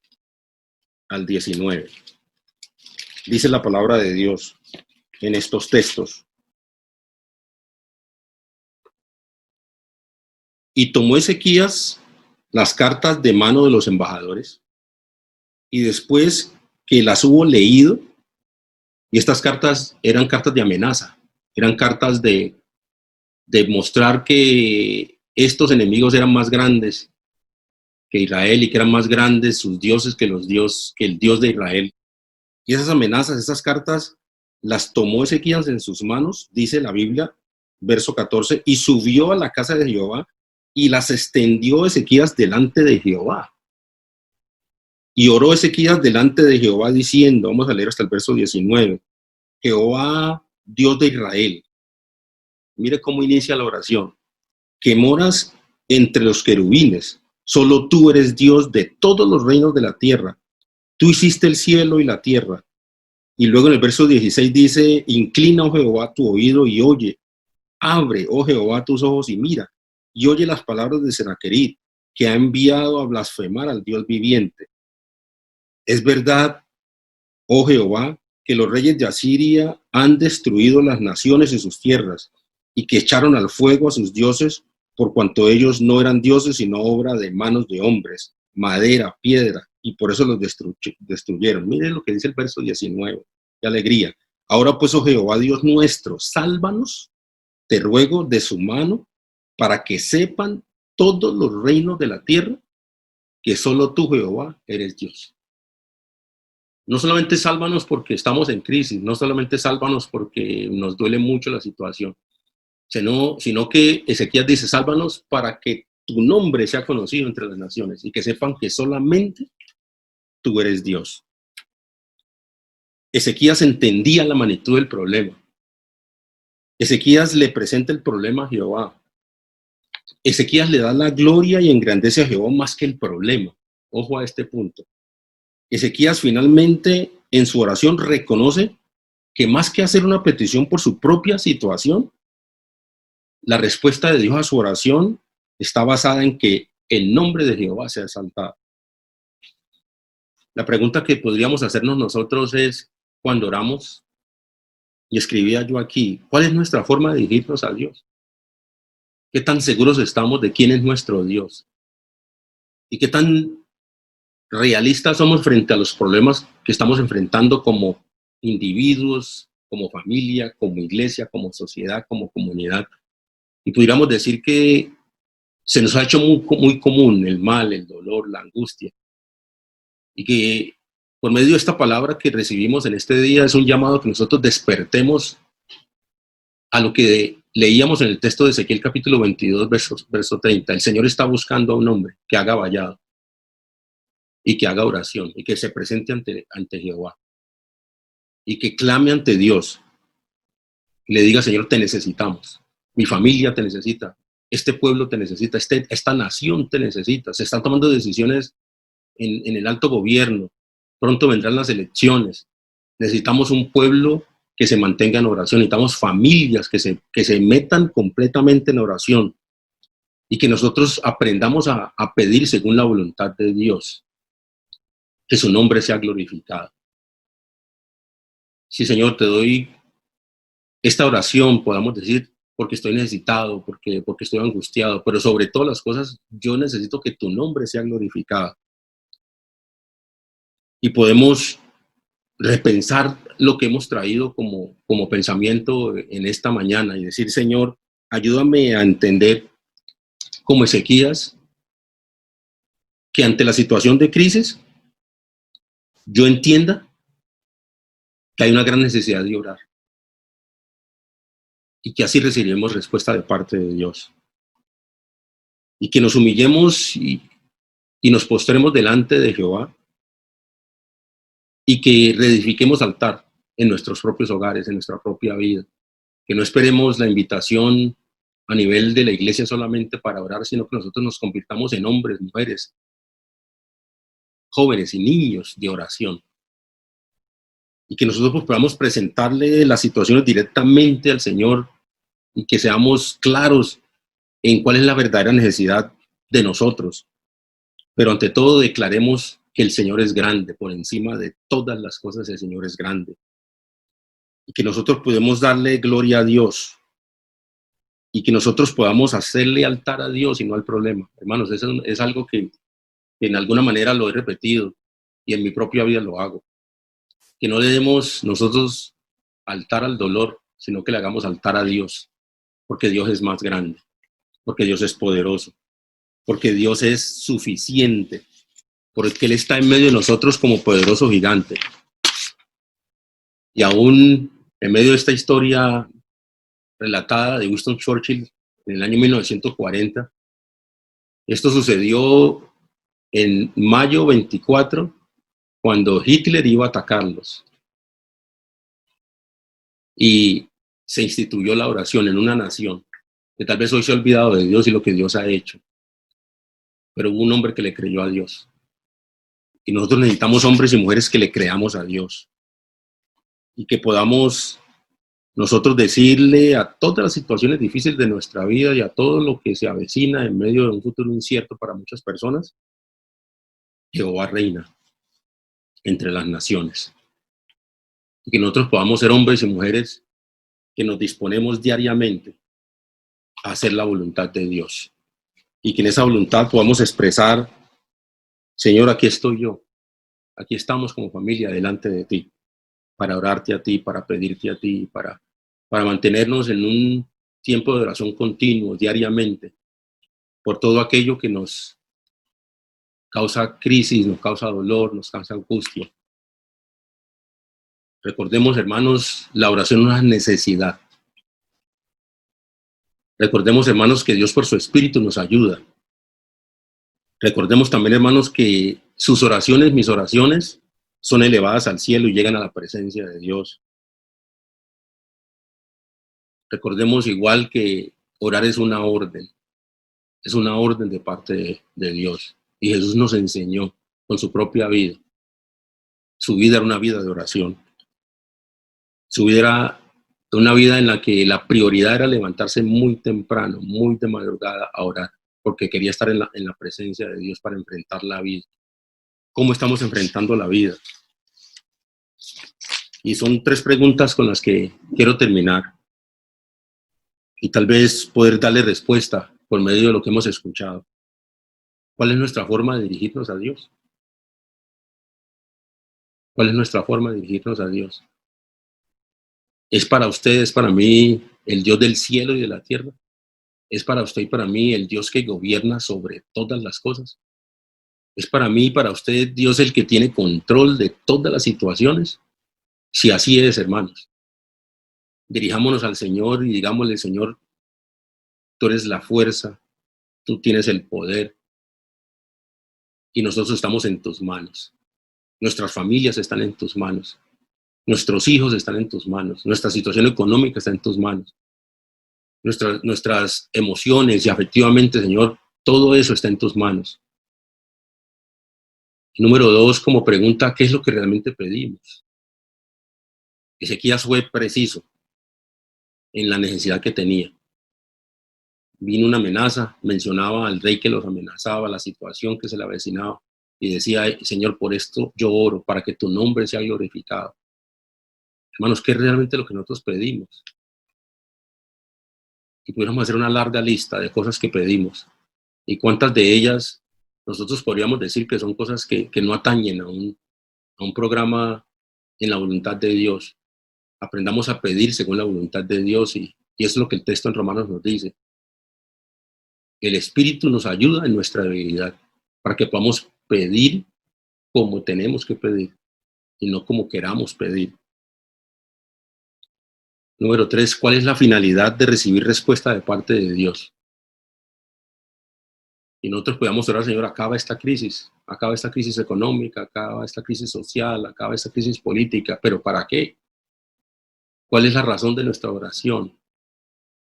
al 19. Dice la palabra de Dios en estos textos. Y tomó Ezequías las cartas de mano de los embajadores, y después que las hubo leído, y estas cartas eran cartas de amenaza, eran cartas de mostrar que estos enemigos eran más grandes que Israel y que eran más grandes sus dioses que el Dios de Israel. Y esas amenazas, esas cartas, las tomó Ezequías en sus manos, dice la Biblia, verso 14, y subió a la casa de Jehová y las extendió Ezequías delante de Jehová. Y oró Ezequías delante de Jehová diciendo, vamos a leer hasta el verso 19, Jehová, Dios de Israel. Mire cómo inicia la oración. Que moras entre los querubines, solo tú eres Dios de todos los reinos de la tierra. Tú hiciste el cielo y la tierra. Y luego en el verso 16 dice, inclina, oh Jehová, tu oído y oye. Abre, oh Jehová, tus ojos y mira. Y oye las palabras de Sennacherib, que ha enviado a blasfemar al Dios viviente. Es verdad, oh Jehová, que los reyes de Asiria han destruido las naciones y sus tierras, y que echaron al fuego a sus dioses, por cuanto ellos no eran dioses, sino obra de manos de hombres, madera, piedra, y por eso los destruyeron. Miren lo que dice el verso 19, qué alegría. Ahora pues, oh Jehová, Dios nuestro, sálvanos, te ruego, de su mano, para que sepan todos los reinos de la tierra que solo tú, Jehová, eres Dios. No solamente sálvanos porque estamos en crisis, no solamente sálvanos porque nos duele mucho la situación, sino que Ezequías dice, sálvanos para que tu nombre sea conocido entre las naciones y que sepan que solamente tú eres Dios. Ezequías entendía la magnitud del problema. Ezequías le presenta el problema a Jehová. Ezequías le da la gloria y engrandece a Jehová más que el problema. Ojo a este punto. Ezequías finalmente en su oración reconoce que más que hacer una petición por su propia situación, la respuesta de Dios a su oración está basada en que el nombre de Jehová sea exaltado. La pregunta que podríamos hacernos nosotros es, cuando oramos, y escribía yo aquí, ¿cuál es nuestra forma de dirigirnos a Dios? ¿Qué tan seguros estamos de quién es nuestro Dios? ¿Y qué tan realistas somos frente a los problemas que estamos enfrentando como individuos, como familia, como iglesia, como sociedad, como comunidad. Y pudiéramos decir que se nos ha hecho muy común el mal, el dolor, la angustia. Y que por medio de esta palabra que recibimos en este día es un llamado que nosotros despertemos a lo que leíamos en el texto de Ezequiel capítulo 22, verso 30. El Señor está buscando a un hombre que haga vallado y que haga oración y que se presente ante Jehová y que clame ante Dios y le diga: Señor, te necesitamos, mi familia te necesita, este pueblo te necesita, esta nación te necesita. Se están tomando decisiones en el alto gobierno, pronto vendrán las elecciones. Necesitamos un pueblo que se mantenga en oración, necesitamos familias que se metan completamente en oración y que nosotros aprendamos a pedir según la voluntad de Dios, que su nombre sea glorificado. Sí, Señor, te doy esta oración, podamos decir, porque estoy necesitado, porque estoy angustiado, pero sobre todas las cosas, yo necesito que tu nombre sea glorificado. Y podemos repensar lo que hemos traído como pensamiento en esta mañana y decir: Señor, ayúdame a entender, como Ezequías, que ante la situación de crisis, yo entienda que hay una gran necesidad de orar y que así recibiremos respuesta de parte de Dios. Y que nos humillemos y nos postremos delante de Jehová y que reedifiquemos altar en nuestros propios hogares, en nuestra propia vida. Que no esperemos la invitación a nivel de la iglesia solamente para orar, sino que nosotros nos convirtamos en hombres, mujeres, jóvenes y niños de oración. Y que nosotros pues podamos presentarle las situaciones directamente al Señor y que seamos claros en cuál es la verdadera necesidad de nosotros. Pero ante todo declaremos que el Señor es grande, por encima de todas las cosas el Señor es grande. Y que nosotros podemos darle gloria a Dios y que nosotros podamos hacerle altar a Dios y no al problema. Hermanos, eso es algo que en alguna manera lo he repetido y en mi propia vida lo hago. Que no le demos nosotros altar al dolor, sino que le hagamos altar a Dios, porque Dios es más grande, porque Dios es poderoso, porque Dios es suficiente, porque Él está en medio de nosotros como poderoso gigante. Y aún en medio de esta historia relatada de Winston Churchill en el año 1940, esto sucedió en mayo 24, cuando Hitler iba a atacarlos. Y se instituyó la oración en una nación que tal vez hoy se ha olvidado de Dios y lo que Dios ha hecho. Pero hubo un hombre que le creyó a Dios. Y nosotros necesitamos hombres y mujeres que le creamos a Dios. Y que podamos nosotros decirle a todas las situaciones difíciles de nuestra vida y a todo lo que se avecina en medio de un futuro incierto para muchas personas: Jehová reina entre las naciones. Y que nosotros podamos ser hombres y mujeres que nos disponemos diariamente a hacer la voluntad de Dios. Y que en esa voluntad podamos expresar: Señor, aquí estoy yo. Aquí estamos como familia delante de ti, para orarte a ti, para pedirte a ti, para mantenernos en un tiempo de oración continuo, diariamente, por todo aquello que nos causa crisis, nos causa dolor, nos causa angustia. Recordemos, hermanos, la oración es una necesidad. Recordemos, hermanos, que Dios por su Espíritu nos ayuda. Recordemos también, hermanos, que sus oraciones, mis oraciones, son elevadas al cielo y llegan a la presencia de Dios. Recordemos igual que orar es una orden de parte de Dios. Y Jesús nos enseñó con su propia vida. Su vida era una vida de oración. Su vida era una vida en la que la prioridad era levantarse muy temprano, muy de madrugada a orar, porque quería estar en la presencia de Dios para enfrentar la vida. ¿Cómo estamos enfrentando la vida? Y son 3 preguntas con las que quiero terminar. Y tal vez poder darle respuesta por medio de lo que hemos escuchado. ¿Cuál es nuestra forma de dirigirnos a Dios? ¿Cuál es nuestra forma de dirigirnos a Dios? ¿Es para usted, es para mí el Dios del cielo y de la tierra? ¿Es para usted y para mí el Dios que gobierna sobre todas las cosas? ¿Es para mí y para usted Dios el que tiene control de todas las situaciones? Si así es, hermanos, dirijámonos al Señor y digámosle, Señor, tú eres la fuerza, tú tienes el poder y nosotros estamos en tus manos. Nuestras familias están en tus manos. Nuestros hijos están en tus manos. Nuestra situación económica está en tus manos. Nuestras emociones y afectivamente, Señor, todo eso está en tus manos. Número 2, como pregunta, ¿qué es lo que realmente pedimos? Ezequías fue preciso en la necesidad que tenía. Vino una amenaza, mencionaba al rey que los amenazaba, la situación que se le avecinaba, y decía, Señor, por esto yo oro, para que tu nombre sea glorificado. Hermanos, ¿qué es realmente lo que nosotros pedimos? Y pudiéramos hacer una larga lista de cosas que pedimos, y cuántas de ellas nosotros podríamos decir que son cosas que no atañen a un programa en la voluntad de Dios. Aprendamos a pedir según la voluntad de Dios, y eso es lo que el texto en Romanos nos dice. El Espíritu nos ayuda en nuestra debilidad para que podamos pedir como tenemos que pedir y no como queramos pedir. Número 3, ¿cuál es la finalidad de recibir respuesta de parte de Dios? Y nosotros podamos orar, Señor, acaba esta crisis económica, acaba esta crisis social, acaba esta crisis política, ¿pero para qué? ¿Cuál es la razón de nuestra oración?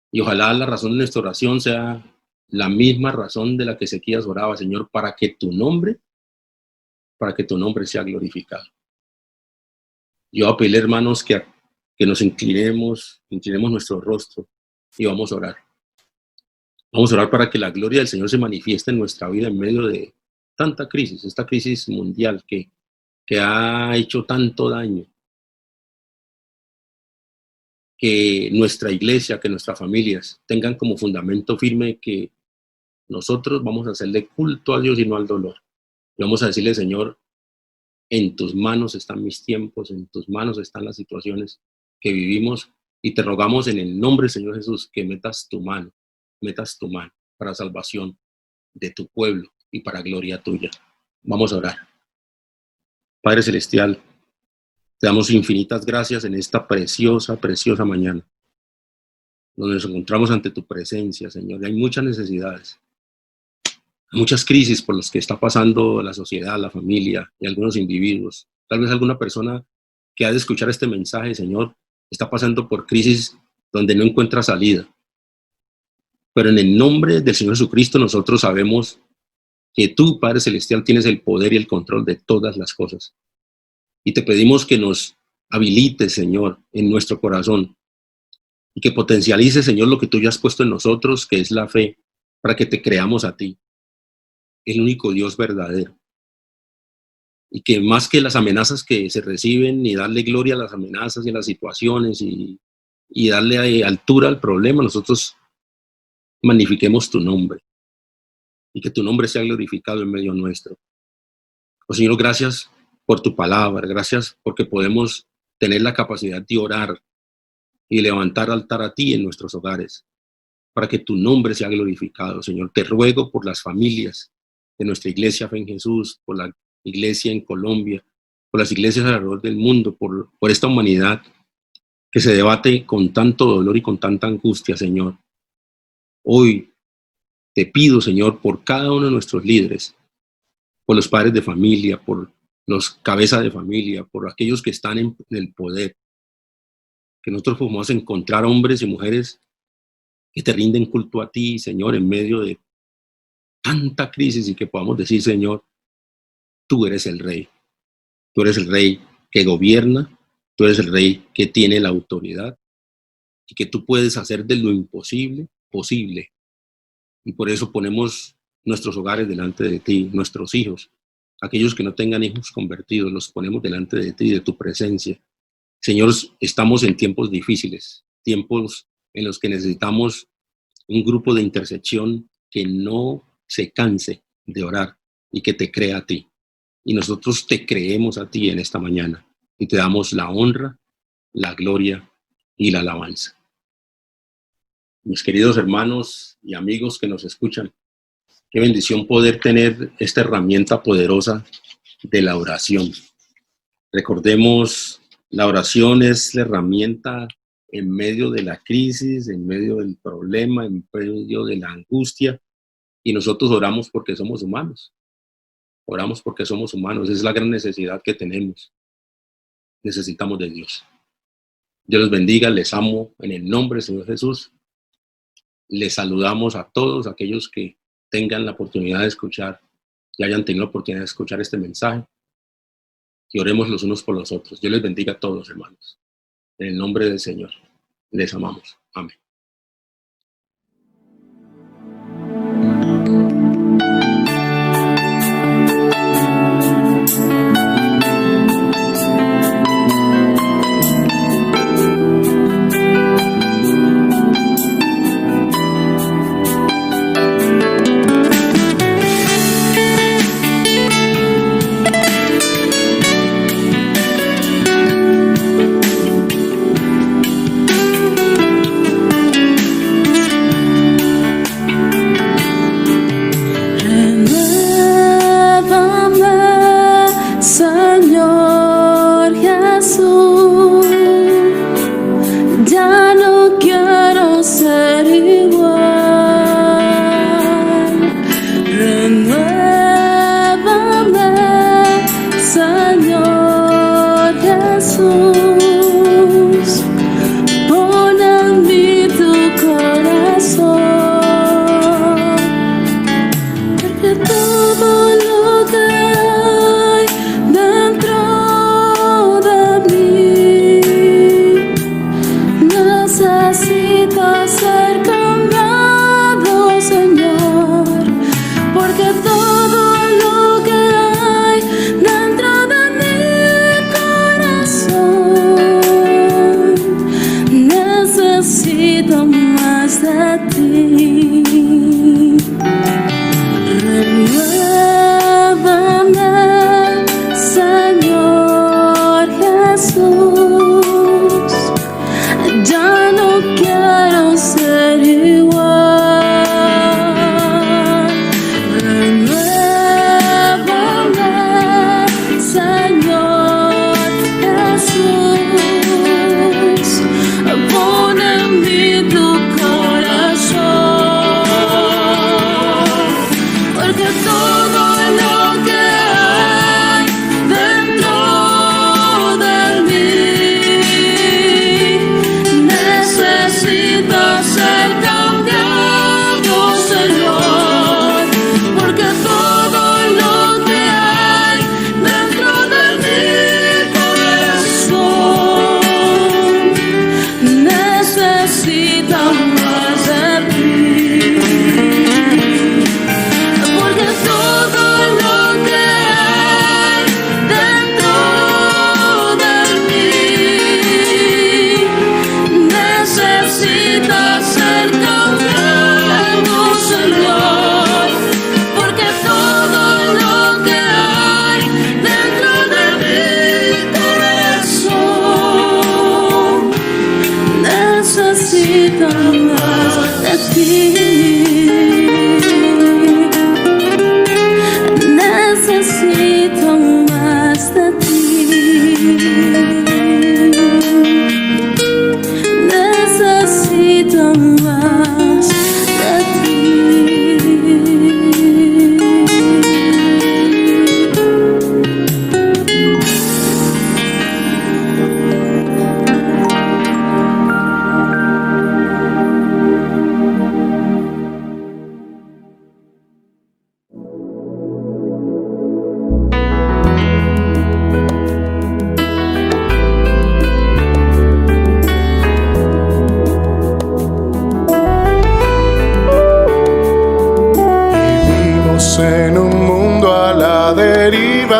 Y ojalá la razón de nuestra oración sea la misma razón de la que Ezequías oraba, Señor, para que tu nombre sea glorificado. Yo voy a pedirle, hermanos, que nos inclinemos nuestro rostro y vamos a orar. Vamos a orar para que la gloria del Señor se manifieste en nuestra vida en medio de tanta crisis, esta crisis mundial que ha hecho tanto daño. Que nuestra iglesia, que nuestras familias tengan como fundamento firme que nosotros vamos a hacerle culto a Dios y no al dolor. Y vamos a decirle, Señor, en tus manos están mis tiempos, en tus manos están las situaciones que vivimos, y te rogamos en el nombre del Señor Jesús que metas tu mano para salvación de tu pueblo y para gloria tuya. Vamos a orar. Padre Celestial, te damos infinitas gracias en esta preciosa, preciosa mañana, donde nos encontramos ante tu presencia, Señor. Y hay muchas necesidades, muchas crisis por las que está pasando la sociedad, la familia y algunos individuos. Tal vez alguna persona que ha de escuchar este mensaje, Señor, está pasando por crisis donde no encuentra salida. Pero en el nombre del Señor Jesucristo nosotros sabemos que tú, Padre Celestial, tienes el poder y el control de todas las cosas. Y te pedimos que nos habilites, Señor, en nuestro corazón, y que potencialice, Señor, lo que tú ya has puesto en nosotros, que es la fe, para que te creamos a ti, el único Dios verdadero. Y que más que las amenazas que se reciben, y darle gloria a las amenazas y a las situaciones, y darle altura al problema, nosotros magnifiquemos tu nombre, y que tu nombre sea glorificado en medio nuestro. Oh Señor, gracias por tu palabra, gracias porque podemos tener la capacidad de orar y levantar altar a ti en nuestros hogares, para que tu nombre sea glorificado. Señor, te ruego por las familias de nuestra iglesia Fe en Jesús, por la iglesia en Colombia, por las iglesias alrededor del mundo, por esta humanidad que se debate con tanto dolor y con tanta angustia, Señor. Hoy te pido, Señor, por cada uno de nuestros líderes, por los padres de familia, por los cabezas de familia, por aquellos que están en el poder, que nosotros podamos encontrar hombres y mujeres que te rinden culto a ti, Señor, en medio de tanta crisis, y que podamos decir, Señor, tú eres el Rey que gobierna, tú eres el Rey que tiene la autoridad, y que tú puedes hacer de lo imposible posible. Y por eso ponemos nuestros hogares delante de ti, nuestros hijos, aquellos que no tengan hijos convertidos, los ponemos delante de ti, de tu presencia. Señor, estamos en tiempos difíciles, tiempos en los que necesitamos un grupo de intercesión que no se canse de orar y que te crea a ti. Y nosotros te creemos a ti en esta mañana y te damos la honra, la gloria y la alabanza. Mis queridos hermanos y amigos que nos escuchan, qué bendición poder tener esta herramienta poderosa de la oración. Recordemos, la oración es la herramienta en medio de la crisis, en medio del problema, en medio de la angustia, y nosotros oramos porque somos humanos. Oramos porque somos humanos, esa es la gran necesidad que tenemos. Necesitamos de Dios. Dios los bendiga, les amo en el nombre del Señor Jesús. Les saludamos a todos aquellos que tengan la oportunidad de escuchar, que hayan tenido la oportunidad de escuchar este mensaje. Y oremos los unos por los otros. Dios les bendiga a todos, hermanos. En el nombre del Señor. Les amamos. Amén.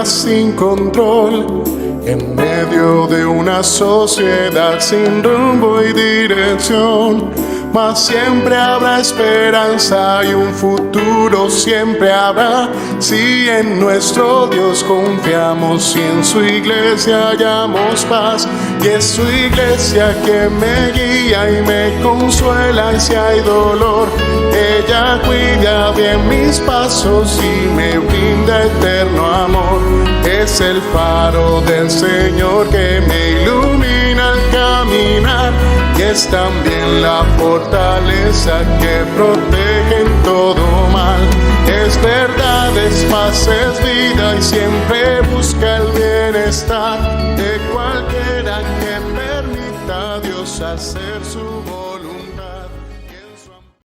Sin control, en medio de una sociedad sin rumbo y dirección, mas siempre habrá esperanza y un futuro siempre habrá. Si en nuestro Dios confiamos y en su iglesia hallamos paz, y es su iglesia que me guía y me consuela, y si hay dolor, ella cuida bien mis pasos y me brinda eterno amor. Es el faro del Señor que me ilumina al caminar, y es también la fortaleza que protege en todo mal. Es verdad, es paz, es vida, y siempre busca el bienestar de cualquiera que permita a Dios hacer su voluntad.